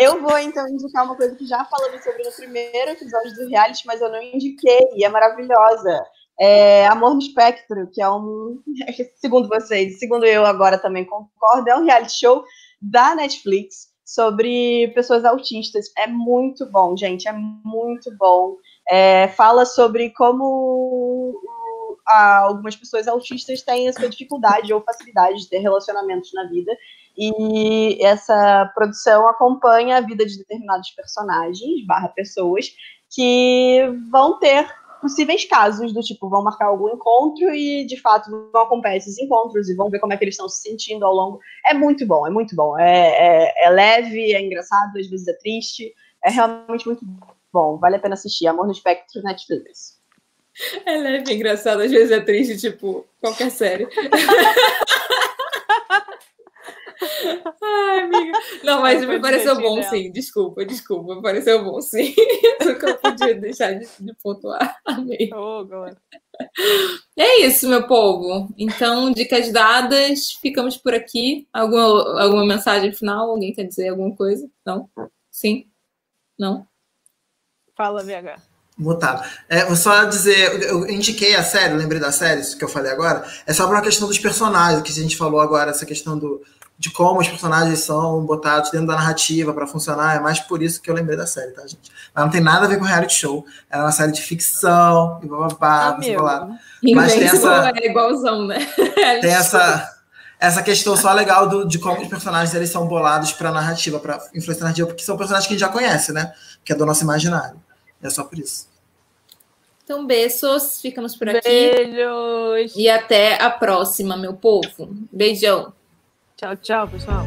Eu vou, então, indicar uma coisa que já falamos sobre no primeiro episódio do reality, mas eu não indiquei, e é maravilhosa. Amor no Espectro, que é segundo vocês, segundo eu agora também concordo, é um reality show da Netflix sobre pessoas autistas. É muito bom, gente, é muito bom. Fala sobre como algumas pessoas autistas têm a sua dificuldade ou facilidade de ter relacionamentos na vida, e essa produção acompanha a vida de determinados personagens, pessoas, que vão ter possíveis casos do tipo, vão marcar algum encontro e, de fato, vão acompanhar esses encontros e vão ver como é que eles estão se sentindo ao longo. É muito bom, é muito bom. É leve, é engraçado, às vezes é triste. É realmente muito bom. Vale a pena assistir. Amor no Espectro, Netflix. É leve, engraçado, às vezes é triste, tipo, qualquer série. Ai, amiga. Não, mas me pareceu bom, sim. Desculpa, me pareceu bom, sim. Nunca podia deixar de pontuar. Amei. É isso, meu povo. Então, dicas dadas, ficamos por aqui. Alguma mensagem final? Alguém quer dizer alguma coisa? Não? Sim? Não? Fala, VH. Mutado. Vou só dizer, eu indiquei a série, lembrei da série, isso que eu falei agora, é só por uma questão dos personagens, que a gente falou agora, essa questão de como os personagens são botados dentro da narrativa para funcionar, é mais por isso que eu lembrei da série, tá, gente? Mas não tem nada a ver com reality show, é uma série de ficção, e blá, mas tem é igualzão, né? Tem essa questão só legal de como os personagens eles são bolados para narrativa, para influência narrativa, porque são personagens que a gente já conhece, né? Que é do nosso imaginário. É só por isso. Então, beijos. Ficamos por aqui. Beijos. E até a próxima, meu povo. Beijão. Tchau, tchau, pessoal.